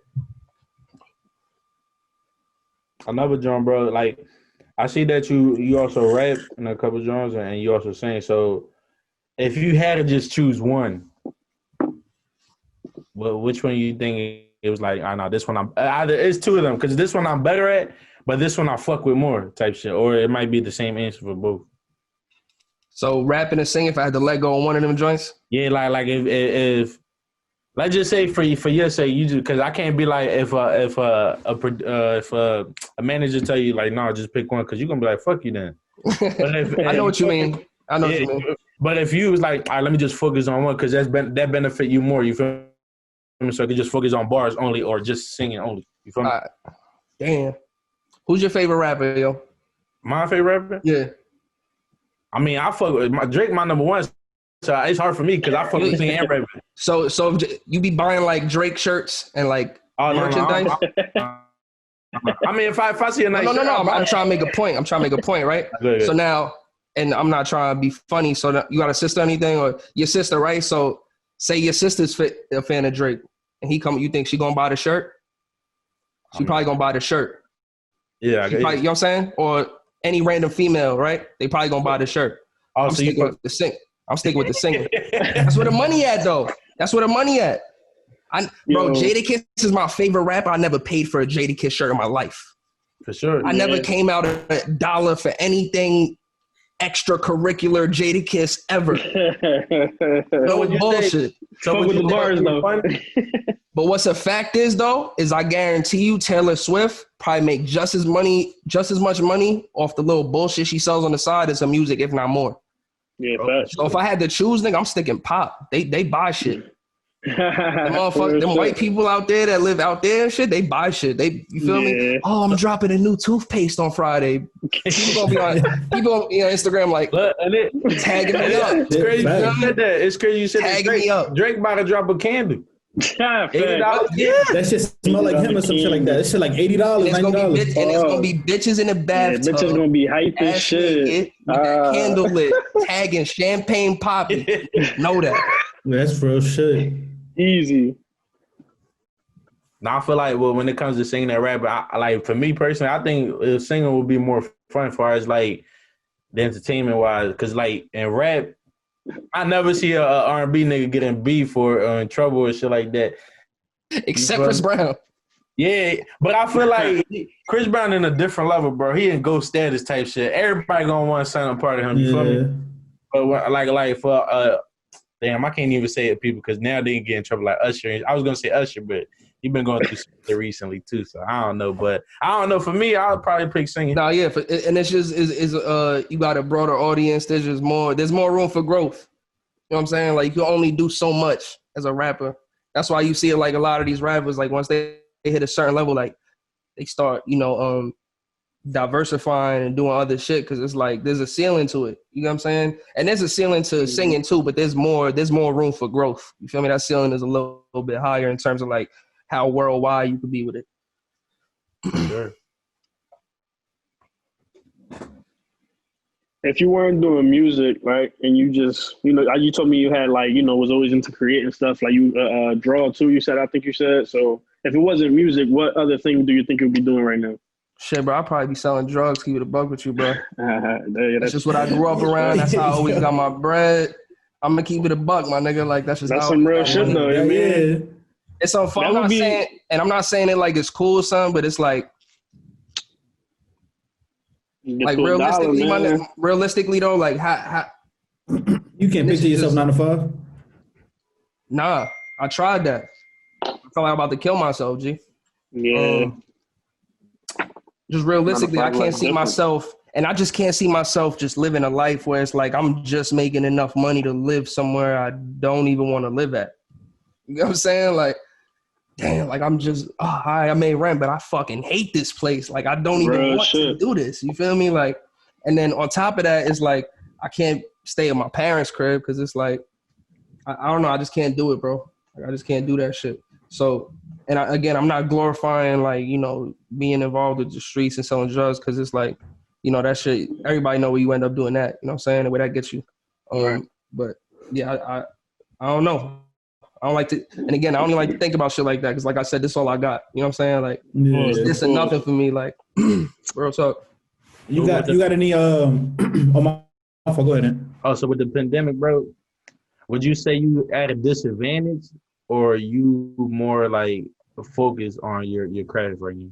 S3: Another drum, bro. Like, I see that you also rap in a couple drums and you also sing. So, if you had to just choose one, well, which one you think it was like? I know this one. Either it's two of them, because this one I'm better at, but this one I fuck with more type shit, or it might be the same answer for both.
S2: So rapping and singing, if I had to let go on one of them joints?
S3: Yeah, like if let's just say for your sake, you just, because I can't be like if a manager tell you like, no, just pick one, because you're gonna be like, fuck you then. But
S2: I know what you mean. What you mean.
S3: But if you was like, all right, let me just focus on one, because that benefit you more. You feel me? So I could just focus on bars only or just singing only. You feel me?
S2: Damn. Who's your favorite rapper, yo?
S3: My favorite rapper?
S2: Yeah.
S3: I mean, I fuck with Drake, my number one. So it's hard for me because I fuck with singing and rapping.
S2: So you be buying like Drake shirts and like merchandise?
S3: No. I mean, if I see a nice shirt,
S2: no. I'm trying to make a point. Right? Good. So now, and I'm not trying to be funny. So you got a sister or anything, or your sister, right? So say your sister's a fan of Drake, and you think she gonna buy the shirt? She probably gonna buy the shirt.
S3: Yeah,
S2: you know what I'm saying? Or any random female, right? They probably gonna buy the shirt. I'm sticking with the singer. That's where the money at, though. That's where the money at. Bro, Jadakiss is my favorite rapper. I never paid for a Jadakiss shirt in my life.
S3: For sure.
S2: I never came out a dollar for anything extracurricular Jadakiss ever. No bullshit.
S4: So with the bars though.
S2: But what's a fact is though, is I guarantee you Taylor Swift probably make just as much money off the little bullshit she sells on the side as her music, if not more.
S4: Yeah,
S2: so if I had to choose, nigga, I'm sticking pop. They buy shit. Them white people out there that live out there and shit, they buy shit. You feel me? Oh, I'm dropping a new toothpaste on Friday. People gonna be on Instagram like tagging me up.
S3: It's crazy you said that. It's crazy you said
S2: tagging me up.
S3: Drake about to drop a candle.
S4: Yeah,
S1: that shit smell like him or some shit like that. That shit like $80, $90.
S2: And it's gonna be bitches in the bathtub.
S4: Bitches gonna be hype as shit.
S2: Candle lit, tagging champagne popping. Know that.
S1: That's real shit.
S4: Easy.
S3: Now I feel like when it comes to singing and rap, I like for me personally, I think singing would be more fun as far as like the entertainment wise, because like in rap, I never see a R&B nigga getting beef or in trouble or shit like that.
S2: Except Chris Brown.
S3: Yeah, but I feel like Chris Brown in a different level, bro. He in ghost status type shit. Everybody gonna want to sign a part of him. You feel me? But like for damn, I can't even say it, people, because now they get in trouble like Usher. I was gonna say Usher, but he been going through something recently too, so I don't know. But I don't know. For me, I'll probably pick singing.
S2: No, yeah, and it's just you got a broader audience. There's more room for growth. You know what I'm saying? Like you only do so much as a rapper. That's why you see it like a lot of these rappers, like once they hit a certain level, like they start, diversifying and doing other shit, because it's like there's a ceiling to it. You know what I'm saying? And there's a ceiling to singing too, but there's more room for growth. You feel me? That ceiling is a little bit higher in terms of like how worldwide you could be with it.
S3: Sure.
S4: If you weren't doing music, right, and you just, you told me you had like, was always into creating stuff, like you draw too, I think you said. So if it wasn't music, what other thing do you think you'd be doing right now?
S2: Shit, bro, I'd probably be selling drugs, keep it a buck with you, bro. That's just what I grew up around. That's how I always got my bread. I'm going to keep it a buck, my nigga. Like, that's
S4: some real shit, though. Yeah.
S2: It's so fun. I'm not saying it like it's cool, son, but it's like realistically though, like how
S1: you can't picture yourself 9 to 5?
S2: Nah, I tried that. I felt like I'm about to kill myself, G.
S4: Yeah.
S2: Just realistically, I can't see myself, and I just can't see myself just living a life where it's like I'm just making enough money to live somewhere I don't even want to live at. You know what I'm saying? Like, damn, like I'm just, I made rent, but I fucking hate this place. Like, I don't even want to do this. You feel me? Like, and then on top of that, it's like I can't stay at my parents' crib because it's like, I don't know, I just can't do it, bro. Like, I just can't do that shit. So, and I'm not glorifying like, being involved with the streets and selling drugs, because it's like, that shit, everybody know where you end up doing that. You know what I'm saying? The way that gets you. But yeah, I don't know. I don't like to, and again, I don't even like to think about shit like that, because like I said, this is all I got. You know what I'm saying? Like, this is nothing for me. Like, real talk.
S1: You got any, oh my, go ahead.
S3: Also, with the pandemic, bro, would you say you at a disadvantage, or you more like focus on your craft right now?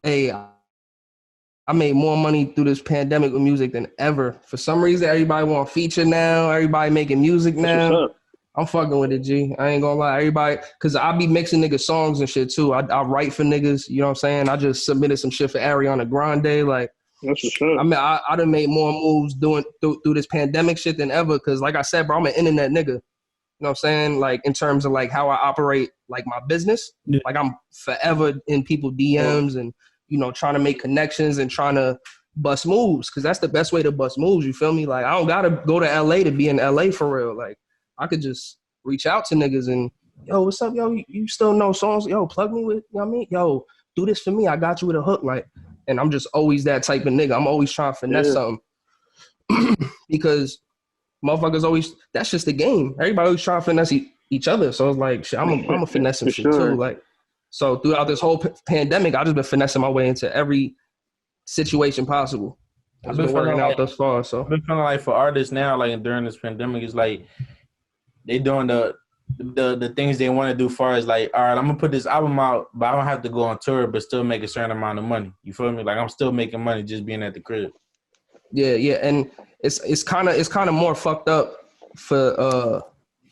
S2: Hey, I made more money through this pandemic with music than ever. For some reason, everybody want to feature now. Everybody making music now. I'm fucking with it, G. I ain't gonna lie. Everybody, because I be mixing niggas songs and shit too. I write for niggas, you know what I'm saying? I just submitted some shit for Ariana Grande. Like,
S4: that's for sure.
S2: I mean, I done made more moves through this pandemic shit than ever, because like I said, bro, I'm an internet nigga. You know what I'm saying? Like, in terms of like how I operate like my business. Yeah. Like, I'm forever in people DMs and, trying to make connections and trying to bust moves, because that's the best way to bust moves. You feel me? Like, I don't gotta go to LA to be in LA for real. Like, I could just reach out to niggas and, yo, what's up, yo? You still know songs? Yo, plug me with, you know what I mean? Yo, do this for me. I got you with a hook. Like, and I'm just always that type of nigga. I'm always trying to finesse something because motherfuckers always, that's just the game. Everybody always trying to finesse each other. So it's like, shit, I'm a finesse some shit too. Like, so throughout this whole pandemic, I just been finessing my way into every situation possible. It's been working out thus far. So
S3: I've been feeling like for artists now, like during this pandemic, it's like they doing the the things they want to do, far as like, all right, I'm gonna put this album out, but I don't have to go on tour, but still make a certain amount of money. You feel me? Like I'm still making money just being at the crib.
S2: Yeah, and it's kind of more fucked up for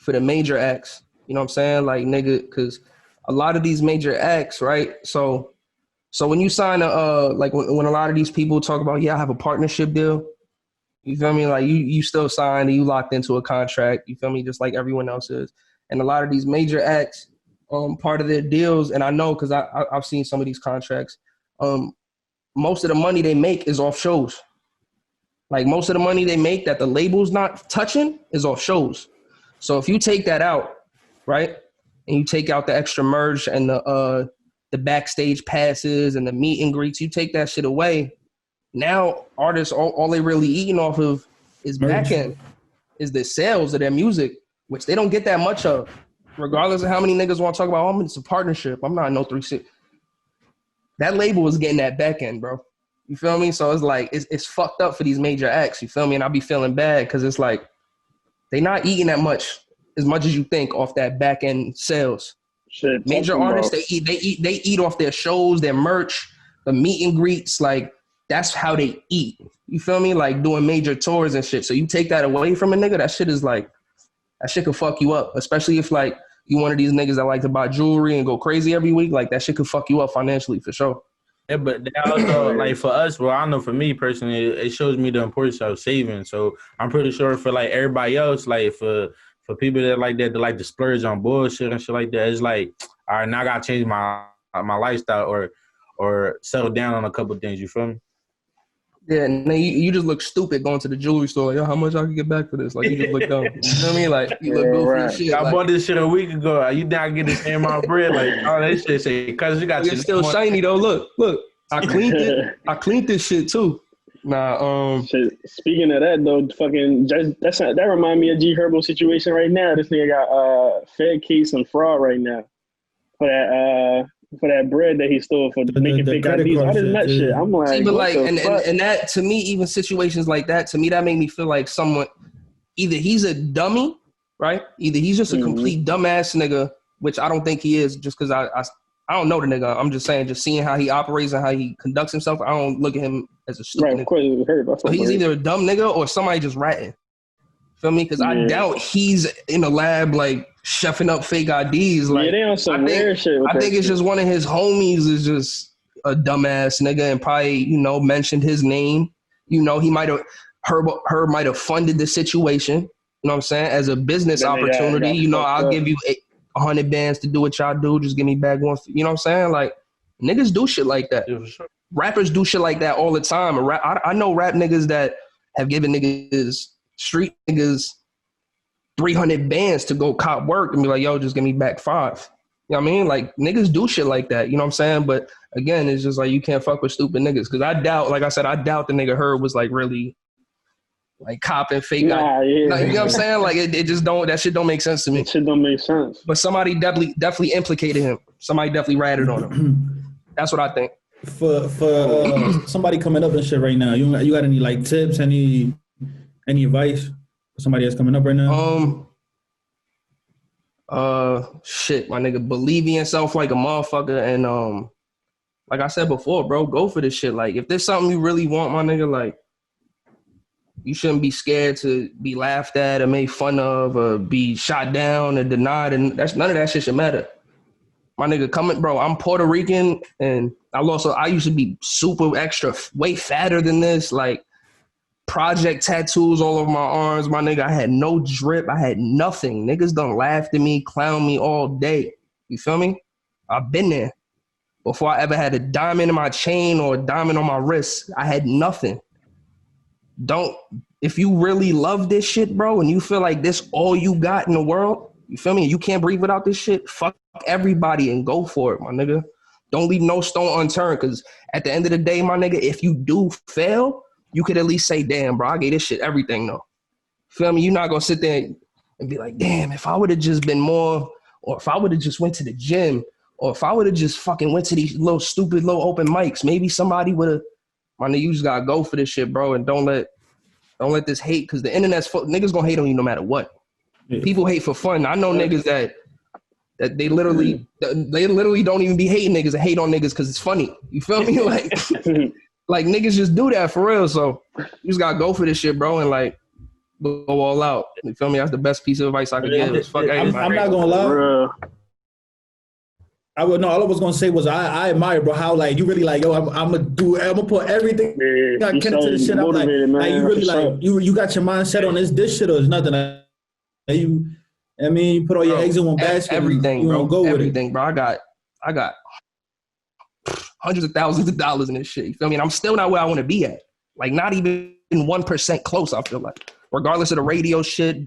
S2: the major acts. You know what I'm saying? Like nigga, because a lot of these major acts, right? So when you sign like when a lot of these people talk about, yeah, I have a partnership deal. You feel me? Like you still signed and you locked into a contract. You feel me? Just like everyone else is. And a lot of these major acts, part of their deals, and I know because I've seen some of these contracts. Most of the money they make is off shows. Like most of the money they make that the label's not touching is off shows. So if you take that out, right, and you take out the extra merch and the backstage passes and the meet and greets, you take that shit away. Now artists, all they really eating off of is back end, is the sales of their music, which they don't get that much of, regardless of how many niggas want to talk about, oh, it's a partnership. I'm not no 3-6. That label is getting that back end, bro. You feel me? So it's like, it's fucked up for these major acts. You feel me? And I be feeling bad because it's like, they not eating that much as you think off that back end sales.
S4: Shit,
S2: major artists, they eat off their shows, their merch, the meet and greets. Like, that's how they eat. You feel me? Like doing major tours and shit. So you take that away from a nigga, that shit is like, that shit could fuck you up. Especially if like you one of these niggas that like to buy jewelry and go crazy every week. Like that shit could fuck you up financially for sure.
S3: Yeah, but also like for us, well, I know for me personally, it shows me the importance of saving. So I'm pretty sure for like everybody else, like for people that like that, that like to splurge on bullshit and shit like that, it's like, all right, now I gotta change my lifestyle or settle down on a couple of things. You feel me?
S2: Yeah, and then you just look stupid going to the jewelry store. Like, yo, how much I can get back for this? Like, you just look dumb. You know what I mean? Like, you look goofy and shit.
S3: I bought this shit a week ago. You not get the same amount of bread? Like, oh, that shit say, cause you got.
S2: It's still shiny though. Look. I cleaned it. I cleaned this shit too. Nah.
S4: Shit. Speaking of that though, fucking that remind me of G Herbo situation right now. This nigga got Fed case and fraud right now for that bread that he stole for making fake IDs. All this nut shit. I'm like,
S2: see, but like, and that to me, even situations like that, to me, that made me feel like someone, either he's a dummy, right? Either he's just a complete dumbass nigga, which I don't think he is, just because I don't know the nigga. I'm just saying, just seeing how he operates and how he conducts himself, I don't look at him as a stupid nigga. Of course, so he's either a dumb nigga or somebody just ratting. Feel me? Because I doubt he's in a lab like chefing up fake IDs. Like,
S4: they on some weird shit.
S2: I think it's just one of his homies is just a dumbass nigga and probably, mentioned his name. He might have, Herb might have funded the situation. You know what I'm saying? As a business opportunity, I'll give you 100 bands to do what y'all do. Just give me back one. You know what I'm saying? Like, niggas do shit like that. Yeah, for sure. Rappers do shit like that all the time. I know rap niggas that have given street niggas 300 bands to go cop work and be like, yo, just give me back 5. You know what I mean? Like, niggas do shit like that. You know what I'm saying? But again, it's just like, you can't fuck with stupid niggas. Because I doubt the nigga Herb was like really like copping fake.
S4: Nah, yeah.
S2: Like, you know what I'm saying? Like, it just don't, that shit don't make sense to me.
S4: That shit don't make sense.
S2: But somebody definitely implicated him. Somebody definitely ratted on him. That's what I think.
S1: For somebody coming up and shit right now, you got any like tips, any advice for somebody that's coming up right now?
S2: Shit, my nigga, believe in yourself like a motherfucker, and like I said before, bro, go for this shit. Like, if there's something you really want, my nigga, like, you shouldn't be scared to be laughed at or made fun of or be shot down or denied, and none of that shit should matter. My nigga, bro, I'm Puerto Rican, and I used to be super extra, way fatter than this, like, project tattoos all over my arms, my nigga. I had no drip. I had nothing. Niggas done laughed at me, clown me all day. You feel me? I've been there. Before I ever had a diamond in my chain or a diamond on my wrist, I had nothing. If you really love this shit, bro, and you feel like this all you got in the world, you feel me? You can't breathe without this shit, fuck everybody and go for it, my nigga. Don't leave no stone unturned, because at the end of the day, my nigga, if you do fail, you could at least say, damn, bro, I gave this shit everything, though. Feel me? You're not going to sit there and be like, damn, if I would have just been more, or if I would have just went to the gym, or if I would have just fucking went to these little stupid little open mics, maybe somebody would have, my nigga, you just got to go for this shit, bro, and don't let this hate, because the internet's full, niggas going to hate on you no matter what. People hate for fun. I know niggas that they literally don't even be hating niggas and hate on niggas because it's funny. You feel me? Like niggas just do that for real. So you just gotta go for this shit, bro, and like go all out. You feel me? That's the best piece of advice I could give. Is fuck everybody.
S1: I'm not gonna lie. All I was gonna say was I admire, bro, how like you really like, yo, I'm gonna put everything I can into this shit. I'm like you really like you got your mindset on this shit or it's nothing. You put all your eggs in one basket.
S2: Everything,
S1: you
S2: bro.
S1: Go
S2: everything,
S1: with it.
S2: Bro. I got hundreds of thousands of dollars in this shit. You feel me? And I'm still not where I want to be at. Like not even 1% close. I feel like, regardless of the radio shit,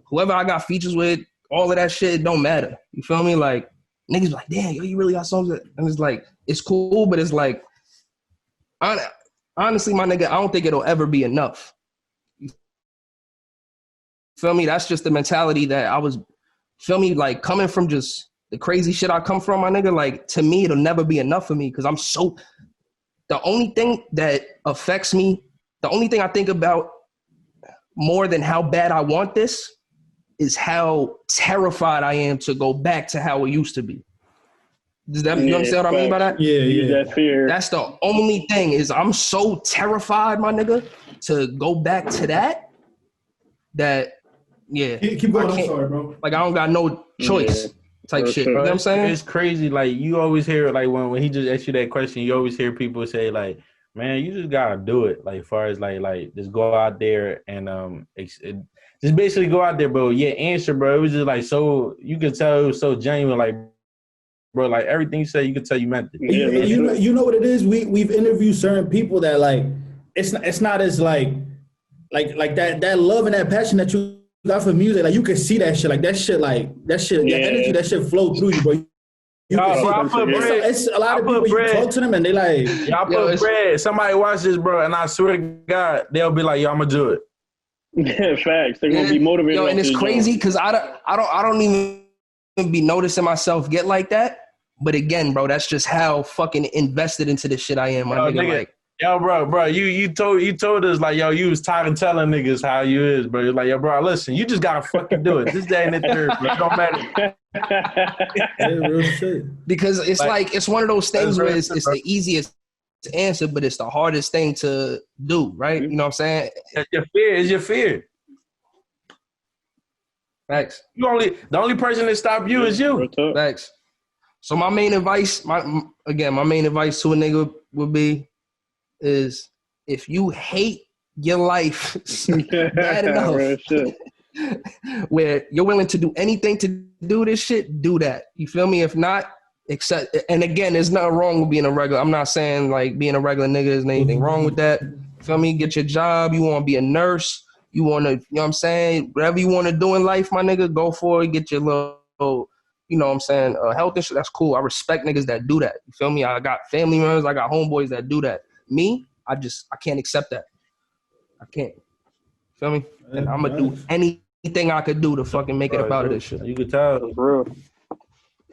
S2: whoever I got features with. All of that shit don't matter. You feel me? Like niggas like, damn, yo, you really got songs that, and it's like, it's cool, but it's like, honestly, my nigga, I don't think it'll ever be enough. You feel me? That's just the mentality that I was, feel me? Like coming from just the crazy shit I come from, my nigga, like to me, it'll never be enough for me. Cause the only thing that affects me, the only thing I think about more than how bad I want this is how terrified I am to go back to how it used to be. Does that you understand what I mean by that?
S1: Yeah.
S4: That fear.
S2: That's the only thing is I'm so terrified, my nigga, to go back to that
S1: Keep going. I'm sorry, bro.
S2: Like I don't got no choice type shit. You know what I'm saying?
S3: It's crazy. Like you always hear like when he just asked you that question, you always hear people say like, man, you just gotta do it. Like as far as like just go out there and just basically go out there, bro. Yeah, answer, bro. It was just like so you could tell it was so genuine, like, bro, like everything you said, you could tell you meant it.
S1: Yeah, you know what it is? We've interviewed certain people that like it's not as like that love and that passion that you got for music. Like you can see that shit, your energy, that shit flow through you, bro. It's a lot of people you talk to them and they like,
S3: y'all put bread. Somebody watch this, bro, and I swear to God, they'll be like, yo, I'm gonna do it.
S4: Yeah, facts. They're gonna be motivated.
S2: Yo, and it's crazy because I don't even be noticing myself get like that. But again, bro, that's just how fucking invested into this shit I am. My nigga, like,
S3: yo, bro, you told us like, yo, you was tired of telling niggas how you is, bro. You're like, yo, bro, listen, you just gotta fucking do it. This day and the third, bro. It don't matter.
S1: Yeah, real shit.
S2: Because it's like it's one of those things where it's the easiest to answer, but it's the hardest thing to do, right? You know what I'm saying?
S3: It's your fear.
S2: Facts.
S3: The only person that stop you is you.
S2: Facts. So my main advice to a nigga would be is if you hate your life bad enough where you're willing to do anything to do this shit, do that. You feel me? If not, accept. And again, there's nothing wrong with being a regular. I'm not saying like being a regular nigga is anything wrong with that. You feel me? Get your job. You want to be a nurse. You want to, you know what I'm saying? Whatever you want to do in life, my nigga, go for it. Get your little, you know what I'm saying, health insurance. That's cool. I respect niggas that do that. You feel me? I got family members. I got homeboys that do that. Me, I can't accept that. I can't. Feel me? And I'm going to do anything I could do to fucking make it up out of this shit.
S3: You could tell, bro.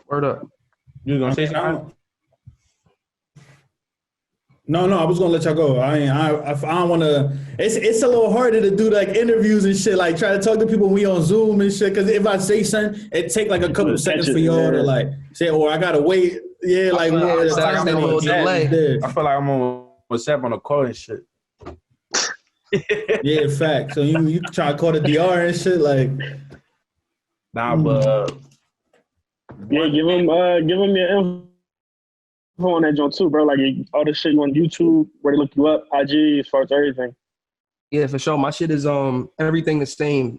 S2: Word up.
S3: You gonna say something?
S1: No, I was gonna let y'all go. I don't want to. It's a little harder to do like interviews and shit. Like try to talk to people when we on Zoom and shit. Because if I say something, it take like a couple seconds for y'all to like say, or I gotta wait. Yeah, like more time.
S3: I feel like I'm on WhatsApp on a call and shit.
S1: Yeah, fact. So you try to call the DR and shit like.
S3: Nah, but
S4: yeah, give him your info on that joint too, bro. Like all this shit on YouTube, where they look you up, IG, as far as everything.
S2: Yeah, for sure. My shit is everything the same.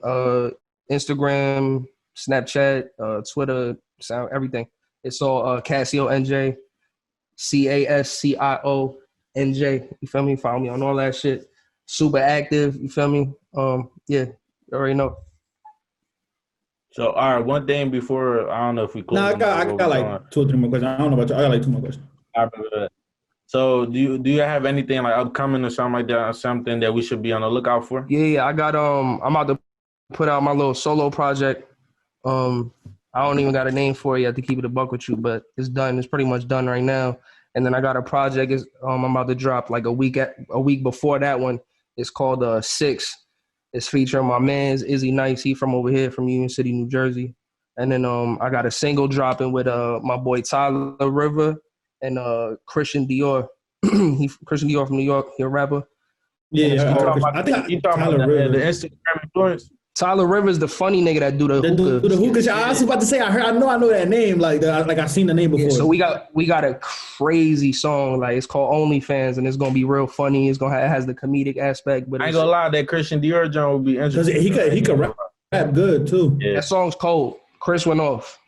S2: Instagram, Snapchat, Twitter, sound everything. It's all Cascio NJ, CASCIO NJ. You feel me? Follow me on all that shit. Super active. You feel me? Yeah, you already know.
S3: So, all right, one thing before, I don't know if we close.
S1: No, I got like 2 or 3 more questions. I don't know about you. I got like 2 more questions.
S3: All right, so do you have anything like upcoming or something like that, or something that we should be on the lookout for?
S2: Yeah, I got I'm about to put out my little solo project. I don't even got a name for it yet to keep it a buck with you, but it's done. It's pretty much done right now. And then I got a project I'm about to drop like a week before that one. It's called 6. It's featuring my man's Izzy Nice. He from over here, from Union City, New Jersey. And then I got a single dropping with my boy Tyler River and Christian Dior. Christian Dior from New York. He a rapper.
S1: Yeah,
S3: I think you talking about the Instagram influence.
S2: Tyler Rivers, the funny nigga that do the hookah.
S1: The hookah. I was about to say, I know that name. Like I seen the name before.
S2: Yeah, so we got a crazy song. Like it's called OnlyFans, and it's gonna be real funny. It has the comedic aspect. But
S3: I ain't gonna lie, that Christian Dior John would be interesting.
S1: He could rap good too.
S2: Yeah. That song's cold. Chris went off.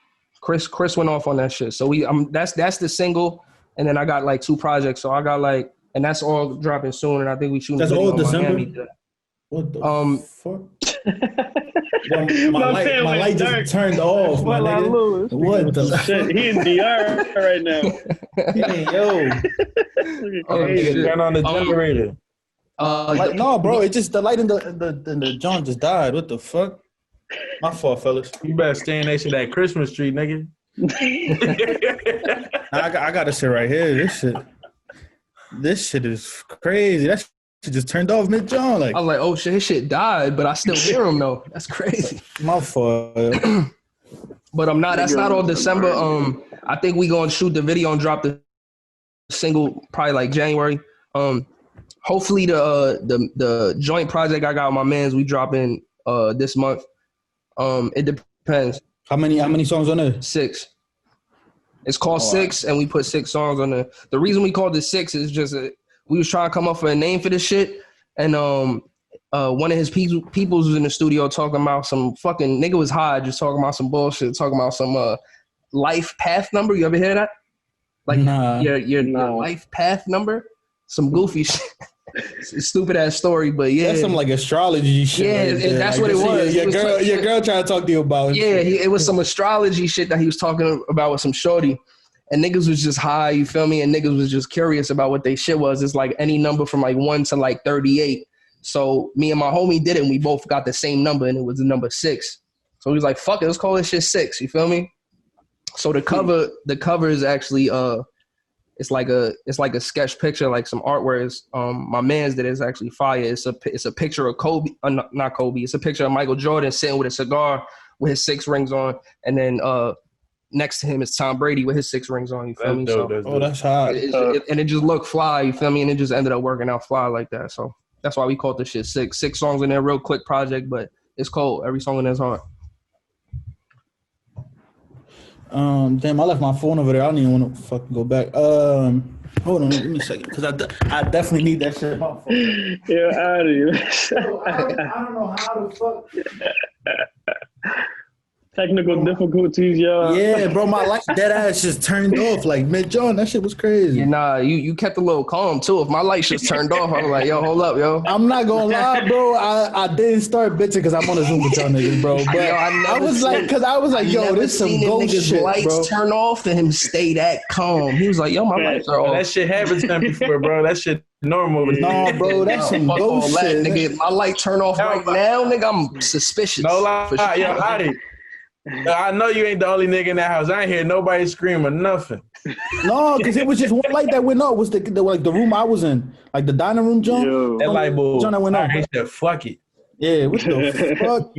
S2: Chris went off on that shit. So that's the single, and then I got like 2 projects. So I got like, and that's all dropping soon. And I think we shooting.
S1: That's all December.
S2: Miami.
S1: What the fuck? My light just turned off. My nigga. What the
S4: shit? He in DR right now.
S1: Hey yo.
S3: Turn on the generator.
S1: No, bro. It just the light in the John just died. What the fuck? My fault, fellas.
S3: You better stay in that Christmas tree, nigga.
S1: I got to sit right here. This shit is crazy. That shit just turned off mid John. Like
S2: I was like, oh shit, his shit died, but I still hear him though. That's crazy.
S1: My fault.
S2: But I'm not. That's not all December. I think we gonna shoot the video and drop the single probably like January. Hopefully the joint project I got with my mans we dropping this month. It depends.
S1: How many songs on there? 6.
S2: It's called 6, and we put 6 songs on there. The reason we called it 6 is just we was trying to come up with a name for this shit, and one of his peoples was in the studio talking about some fucking nigga was high, just talking about some bullshit, talking about some life path number. You ever hear that? Like your life path number? Some goofy shit. Stupid ass story, but yeah,
S1: that's some like astrology shit.
S2: Yeah, right that's like, what it was.
S1: Your girl trying to talk to you about.
S2: Yeah, it was some astrology shit that he was talking about with some shorty, and niggas was just high. You feel me? And niggas was just curious about what they shit was. It's like any number from like 1 to like 38. So me and my homie did it, and we both got the same number, and it was the number 6. So he was like, "Fuck it, let's call this shit 6." You feel me? So the cover is actually It's like a sketch picture, like some artwork. My man's that is actually fire. It's a picture of Kobe, not Kobe. It's a picture of Michael Jordan sitting with a cigar with his 6 rings on, and then next to him is Tom Brady with his 6 rings on. You feel me?
S1: That's hot.
S2: And it just looked fly. You feel me? And it just ended up working out fly like that. So that's why we called this shit 6. 6 songs in there, real quick project, but it's cold. Every song in there is hard.
S1: Damn, I left my phone over there. I don't even want to fucking go back. Hold on, give me a second, because I definitely need that shit. My phone.
S4: Yeah, out of here.
S1: I don't know how the fuck.
S4: Technical difficulties, y'all.
S1: Yeah, bro, my light dead ass just turned off like mid John. That shit was crazy.
S2: Yeah, nah, you kept a little calm too. If my light just turned off, I was like, yo, hold up, yo.
S1: I'm not gonna lie, bro. I didn't start bitching because I'm on a Zoom with y'all niggas, bro. But I was like, yo, this some ghost shit,
S2: lights
S1: bro.
S2: Turn off and him stay that calm. He was like, yo, my lights are off.
S3: That shit happens to me before, bro. That shit normal.
S1: No, bro, that's some ghost shit.
S2: Nigga, my light turn off right now, nigga. I'm suspicious.
S3: No lie, yo, Hottie. I know you ain't the only nigga in that house. I ain't hear nobody scream or nothing.
S1: No, because it was just one light that went off. Was the room I was in, like the dining room, John?
S3: That light bulb.
S1: John that went off.
S3: I said, fuck it.
S1: Yeah, what the fuck?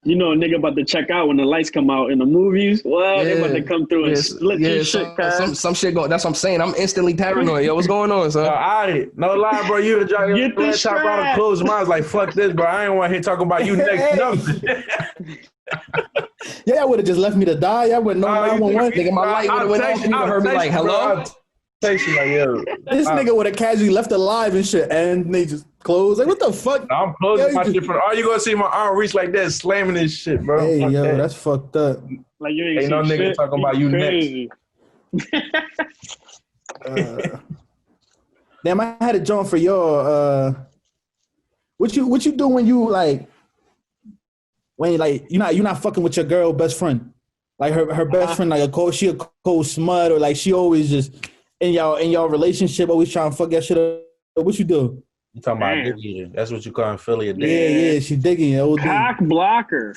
S4: You know a nigga about to check out when the lights come out in the movies. Well, they about to come through and split your shit, guys.
S2: Some shit going. That's what I'm saying. I'm instantly paranoid. Yo, what's going on, son?
S3: No lie, bro. You the job.
S4: Get the
S3: laptop out and close my eyes like, fuck this, bro. I ain't want to hear talking about you next. Nothing.
S1: Yeah, I would have just left me to die. I wouldn't know 911.
S2: Nigga, my light would have went off and you would have heard me like, hello?
S3: Like, yo.
S1: This nigga would have casually left alive and shit, and they just closed. Like, what the fuck?
S3: I'm closing my shit. All you gonna see my arm reach like that, slamming this shit, bro.
S1: Hey, fuck yo, that's fucked up.
S4: Like you
S3: ain't no nigga talking about you crazy.
S1: Next. Damn, I had a joint for y'all. What you do when you like you're not fucking with your girl best friend, like her best friend, like she a cold smut, or like she always just in y'all relationship always trying to fuck that shit up. What you do?
S3: You talking about digging? That's what you call in Philly a dig.
S1: Yeah, she digging it.
S4: Cock blocker.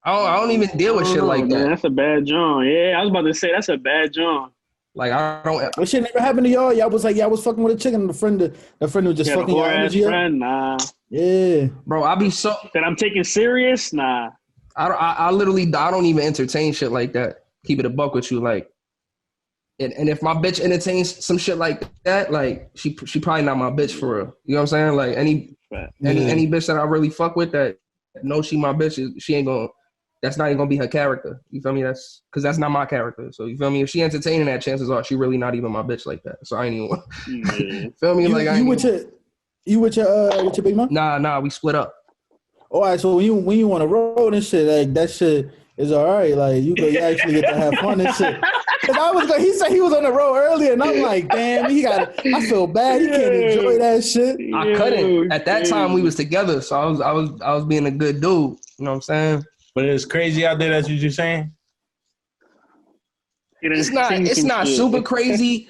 S2: I don't even deal with shit like that.
S4: Man, that's a bad John. Yeah, I was about to say that's a bad John.
S2: Like I don't.
S1: What shit never happened to y'all? Y'all was like, y'all was fucking with a chick, and the friend was just fucking your energy up.
S4: Friend, nah.
S1: Yeah,
S2: bro. I be so
S4: that I'm taking serious. Nah.
S2: I literally don't even entertain shit like that. Keep it a buck with you, like. And if my bitch entertains some shit like that, like she probably not my bitch for real. You know what I'm saying? Like any bitch that I really fuck with that knows she my bitch, she ain't gonna. That's not even gonna be her character. You feel me? That's because that's not my character. So you feel me? If she entertaining that, chances are she really not even my bitch like that. So I ain't even. Feel me?
S1: You with your baby mom?
S2: Nah, we split up.
S1: All right, so when you on the road and shit, like that shit is all right. Like you actually get to have fun and shit. Cause he said he was on the road earlier, and I'm like, damn, I feel bad. He can't enjoy that shit.
S2: I couldn't. At that time, we was together, so I was being a good dude. You know what I'm saying?
S3: But it's crazy out there. That's what you're saying.
S2: It's not super crazy.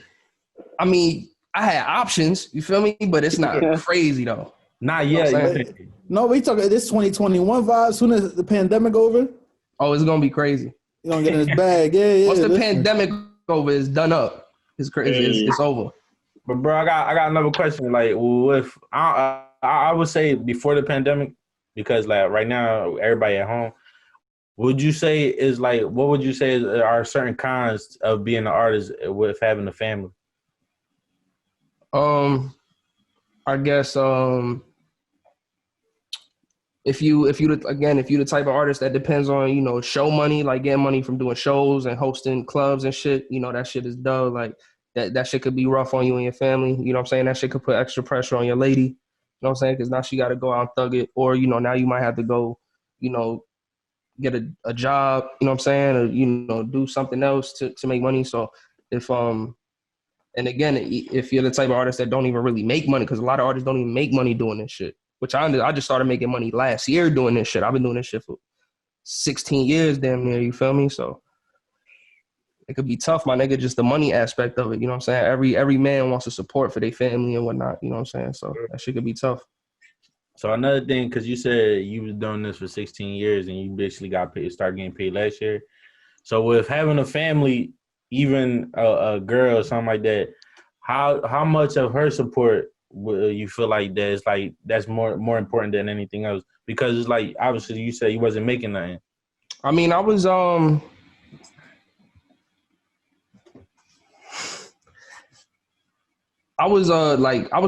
S2: I mean, I had options. You feel me? But it's not crazy though.
S3: Not yet.
S1: No, we talking this 2021 vibe. Soon as the pandemic over.
S2: Oh, it's gonna be crazy.
S1: You gonna get in his bag, yeah.
S2: Once the pandemic over, it's done up. It's crazy. It's over.
S3: But bro, I got another question. Like, if I would say before the pandemic, because like right now everybody at home. Would you say what would you say are certain cons of being an artist with having a family?
S2: I guess if you the type of artist that depends on, show money, like getting money from doing shows and hosting clubs and shit, that shit is dull. Like that shit could be rough on you and your family. You know what I'm saying? That shit could put extra pressure on your lady. You know what I'm saying? Because now she got to go out and thug it, or now you might have to go, get a job. You know what I'm saying? Or do something else to make money. So if and again, if you're the type of artist that don't even really make money, because a lot of artists don't even make money doing this shit. Which I just started making money last year doing this shit. I've been doing this shit for 16 years damn near, you feel me? So it could be tough, my nigga, just the money aspect of it, you know what I'm saying? Every man wants to support for their family and whatnot, you know what I'm saying? So that shit could be tough.
S3: So another thing, because you said you was doing this for 16 years and you basically started getting paid last year. So with having a family, even a girl or something like that, how much of her support you feel like that's more important than anything else? Because it's like, obviously you said you wasn't making nothing.
S2: I mean, I was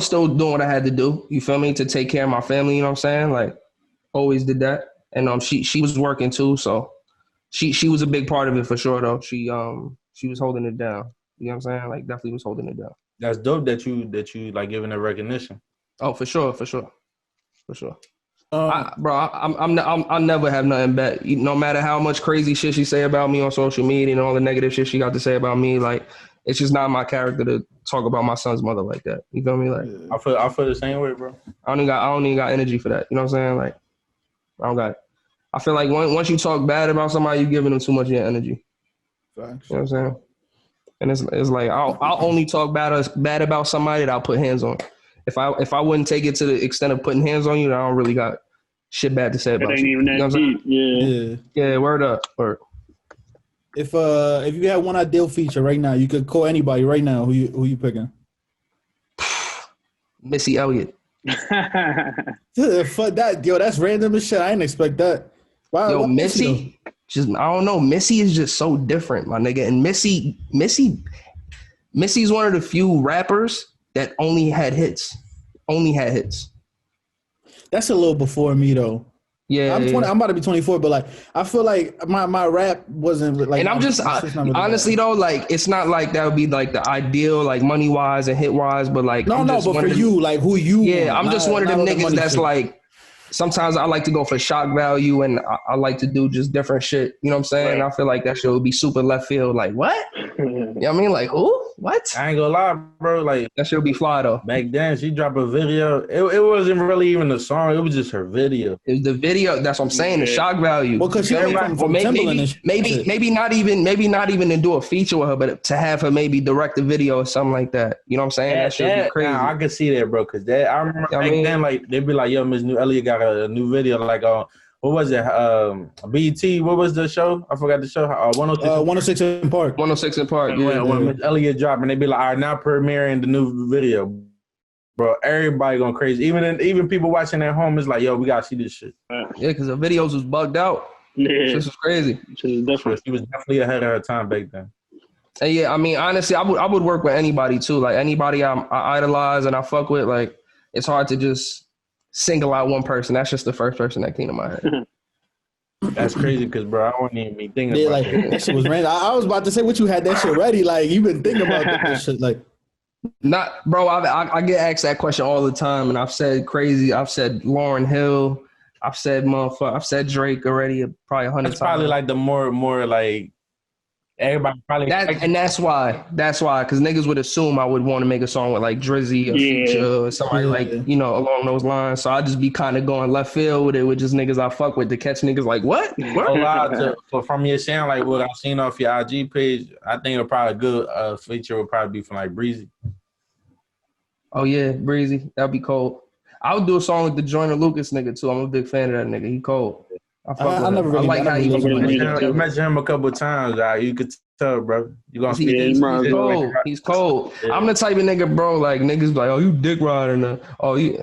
S2: still doing what I had to do, you feel me, to take care of my family, you know what I'm saying? Like always did that. And she was working too, so she was a big part of it for sure though. She was holding it down. You know what I'm saying? Like definitely was holding it down.
S3: That's dope that you like giving her recognition.
S2: Oh, for sure. I'll never have nothing bad. No matter how much crazy shit she say about me on social media and all the negative shit she got to say about me, like it's just not my character to talk about my son's mother like that. You feel me? Like
S3: I feel the same way, bro.
S2: I don't even got energy for that. You know what I'm saying? Like I don't got it. I feel like once you talk bad about somebody, you're giving them too much of your energy.
S1: Thanks.
S2: You know what I'm saying? And it's like I'll only talk bad about somebody that I'll put hands on. If I wouldn't take it to the extent of putting hands on you, then I don't really got shit bad to say about you.
S4: It ain't even that deep.
S2: Yeah. Word up. Word.
S1: If you had one ideal feature right now, you could call anybody right now. Who you picking?
S2: Missy Elliott.
S1: Fuck that, yo. That's random as shit. I didn't expect that. Wow,
S2: yo, Missy. Just I don't know. Missy is just so different, my nigga. And Missy's one of the few rappers that only had hits.
S1: That's a little before me though.
S2: Yeah,
S1: I'm 20. I'm about to be 24, but like I feel like my rap wasn't like.
S2: And I'm just really honestly though, like it's not like that would be like the ideal, like money wise and hit wise, but like
S1: but for you, like who you?
S2: Yeah,
S1: want,
S2: I'm just one of them niggas that's
S1: shit.
S2: like. Sometimes I like to go for shock value and I like to do just different shit. You know what I'm saying? Right. I feel like that shit would be super left field. Like, what? You know what I mean? Like, who? What?
S3: I ain't gonna lie, bro. Like,
S2: that shit would be fly, though.
S3: Back then, she dropped a video. It wasn't really even a song. It was just her video.
S2: It was the video. That's what I'm saying. The shock value.
S1: Well, because she came from Timberland.
S2: Maybe not even to do a feature with her, but to have her maybe direct a video or something like that. You know what I'm saying? That shit would be crazy.
S3: Nah, I can see that, bro. Because I remember then, like, they'd be like, yo, Miss New Elliott got a new video, like, what was it? BET. What was the show? I forgot the show. 106.
S1: 106 in Park.
S2: 106 in Park.
S3: When Miss Elliott dropped, and they be like, "All right, now premiering the new video." Bro, everybody going crazy. Even people watching at home is like, "Yo, we gotta see this shit."
S2: Yeah, because the videos was bugged out.
S4: Yeah,
S2: This was crazy.
S4: She
S3: was definitely ahead of her time back then.
S2: And yeah, I mean, honestly, I would work with anybody too. Like anybody I idolize and I fuck with. Like it's hard to just single out one person. That's just the first person that came to my head.
S3: That's crazy because, bro, I wasn't even be thinking about
S1: like, that shit was random. I was about to say, what you had that shit ready? Like, you been thinking about this shit. Like,
S2: not, bro, I get asked that question all the time, and I've said crazy. I've said Lauryn Hill. I've said motherfucker. I've said Drake already probably 100 times.
S3: That's probably like the more like everybody probably.
S2: And that's why, because niggas would assume I would want to make a song with like Drizzy or Future or somebody like, you know, along those lines. So I just be kind of going left field with it with just niggas I fuck with to catch niggas like, what?
S3: But from your sound, like what I've seen off your IG page, I think it'll probably a good feature would probably be from like Breezy.
S2: Oh yeah, Breezy. That'd be cold. I would do a song with the Joyner Lucas nigga too. I'm a big fan of that nigga. He cold. I like how he
S3: mentioned him a couple of times. You could tell, bro. You gonna speak?
S2: He's cold. He's cold. Yeah. I'm the type of nigga, bro. Like niggas like, oh, you dick riding. Oh, you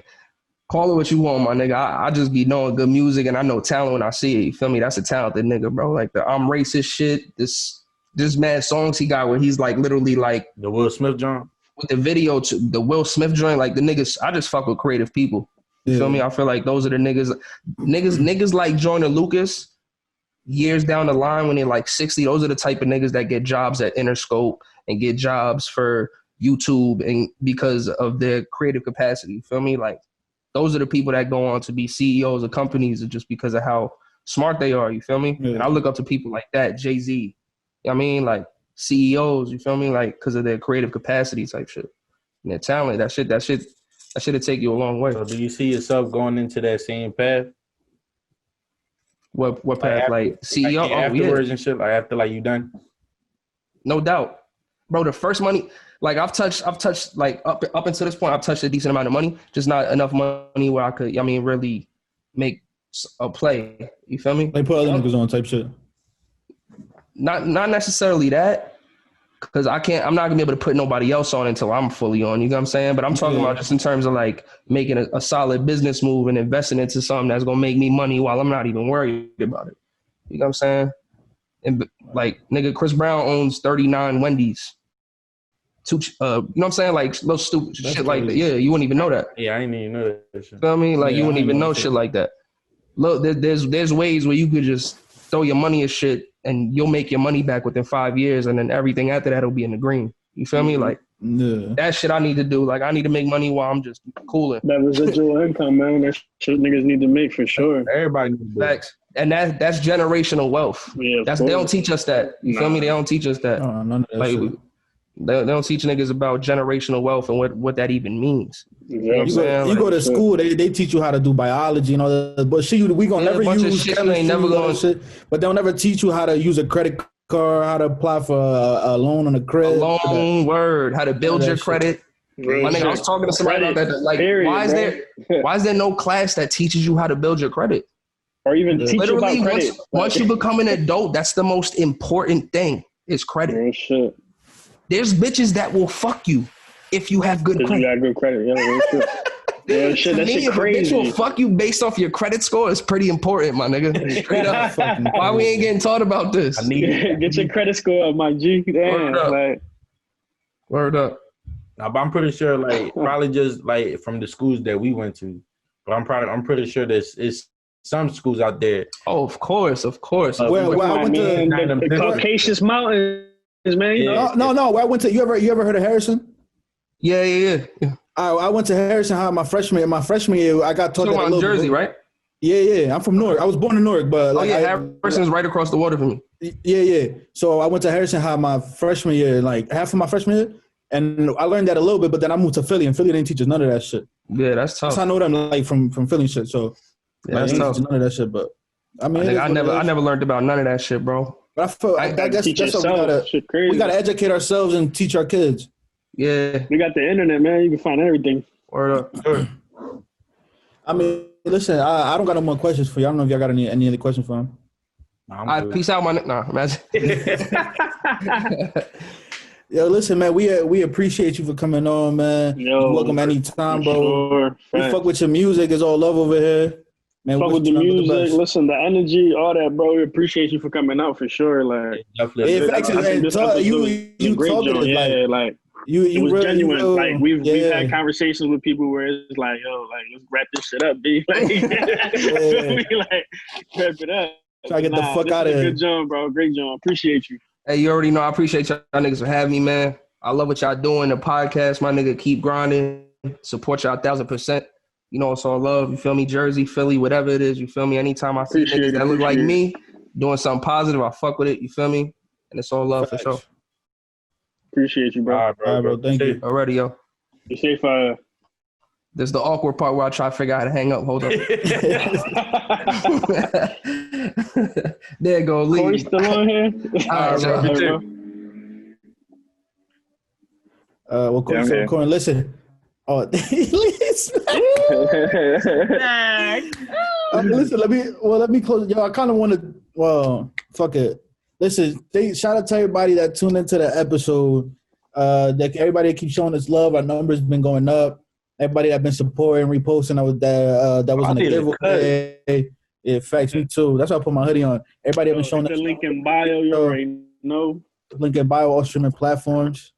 S2: call it what you want, my nigga. I just be knowing good music and I know talent when I see it. You feel me? That's a talented nigga, bro. Like the I'm racist shit. This mad songs he got where he's like literally like
S3: the Will Smith joint
S2: with the video to the Will Smith joint. Like the niggas, I just fuck with creative people. You feel me? I feel like those are the niggas like Joyner Lucas years down the line when they're like 60. Those are the type of niggas that get jobs at Interscope and get jobs for YouTube and because of their creative capacity. You feel me? Like those are the people that go on to be CEOs of companies just because of how smart they are. You feel me? Yeah. And I look up to people like that, Jay-Z. You know what I mean? Like CEOs, you feel me? Like because of their creative capacity type shit. And their talent, that shit'll take you a long way.
S3: So do you see yourself going into that same path?
S2: What path? Like CEO?
S3: Like afterwards and shit, like after like you done?
S2: No doubt. Bro, the first money, like I've touched like up until this point, I've touched a decent amount of money, just not enough money where I could, really make a play. You feel me?
S1: Like put other niggas on type shit.
S2: Not necessarily that. Because I'm not gonna be able to put nobody else on until I'm fully on. You know what I'm saying? But I'm talking about just in terms of like making a solid business move and investing into something that's gonna make me money while I'm not even worried about it. You know what I'm saying? And like nigga, Chris Brown owns 39 Wendy's. You know what I'm saying? Like little stupid that's shit crazy. Like that. Yeah, you wouldn't even know that.
S3: Yeah, I didn't even know that shit.
S2: You know what I mean? Like you wouldn't even know shit like that. Look, there's ways where you could just throw your money at shit and you'll make your money back within 5 years, and then everything after that will be in the green. You feel me? Like that shit I need to do. Like I need to make money while I'm just cooling.
S4: That residual income, man. That shit niggas need to make for sure.
S3: Everybody needs to
S2: facts. And that's generational wealth. Yeah, they don't teach us that. You feel me? They don't teach us that.
S1: None of that
S2: like,
S1: shit.
S2: They don't teach niggas about generational wealth and what that even means.
S1: You go to school, they teach you how to do biology and all that, but we gonna never use chemistry shit, but they'll never teach you how to use a credit card, how to apply for a loan on a credit.
S2: A loan, word, how to build your credit. My nigga, I was talking to somebody about that. Like, why is there no class that teaches you how to build your credit?
S4: Or even teach you about credit.
S2: Once you become an adult, that's the most important thing is credit.
S4: Real shit.
S2: There's bitches that will fuck you if you have good credit.
S4: You got good credit, yeah, shit, that shit crazy.
S2: If a bitch will fuck you based off your credit score is pretty important, my nigga. Straight up. Why we ain't getting taught about this?
S4: Get your credit score up, my G. Damn,
S2: Word up.
S3: Now, but I'm pretty sure, like, probably just like from the schools that we went to. But I'm pretty sure there's some schools out there.
S2: Oh, of course.
S1: Well, I went to
S4: the Caucasus Mountains. Man,
S1: no. I went to you ever heard of Harrison?
S2: Yeah.
S1: I went to Harrison High my freshman year. I got taught that a little
S2: Jersey,
S1: bit.
S2: Right?
S1: Yeah. I'm from Newark. I was born in Newark, but
S2: Harrison's right across the water from me.
S1: Yeah. So I went to Harrison High my freshman year, like half of my freshman year, and I learned that a little bit. But then I moved to Philly, and Philly didn't teach us none of that shit.
S2: Yeah, that's tough.
S1: So I know them like from Philly shit. So
S2: that's tough.
S1: None of that shit, but I mean,
S2: I never learned about none of that shit, bro.
S1: But I guess that's what we gotta educate ourselves and teach our kids.
S2: Yeah.
S4: We got the internet, man. You can find everything.
S2: Word up. Sure.
S1: I mean, listen, I don't got no more questions for you. I don't know if y'all got any other questions for him.
S2: All right, peace out, my imagine.
S1: Yo, listen, man, we appreciate you for coming on, man. You're welcome anytime, bro.
S4: Sure,
S1: we fuck with your music. It's all love over here. Man,
S4: fuck with the music. Listen, the energy, all that, bro. We appreciate you for coming out for sure. Like,
S3: definitely.
S1: You talking
S4: like it was really genuine. Like we've had conversations with people where it's like, yo, like let's wrap this shit up, B. Like, we like wrap it up.
S1: Try to get the fuck out of here.
S4: Good job, bro. Great job. Appreciate you.
S2: Hey, you already know I appreciate y'all niggas for having me, man. I love what y'all doing. The podcast, my nigga, keep grinding. Support y'all 1,000%. You know, it's all love. You feel me? Jersey, Philly, whatever it is. You feel me? Anytime I see niggas that look like me doing something positive, I fuck with it. You feel me? And it's all love for sure.
S4: Appreciate you, bro.
S3: All right, bro.
S1: Thank you.
S2: Already, yo.
S4: You safe.
S2: There's the awkward part where I try to figure out how to hang up. Hold on. There you go. Leave.
S4: Corey still on here?
S2: All right, bro.
S1: Well, Corey, listen. Oh, listen. Let me close. Yo, I kind of want to. Well, fuck it. Listen, shout out to everybody that tuned into the episode. That everybody that keeps showing us love. Our numbers been going up. Everybody that been supporting, reposting, that was in the giveaway. Yeah, facts, me too. That's why I put my hoodie on. Everybody that been showing us.
S4: The link in bio, you already know.
S1: Link in bio, all streaming platforms.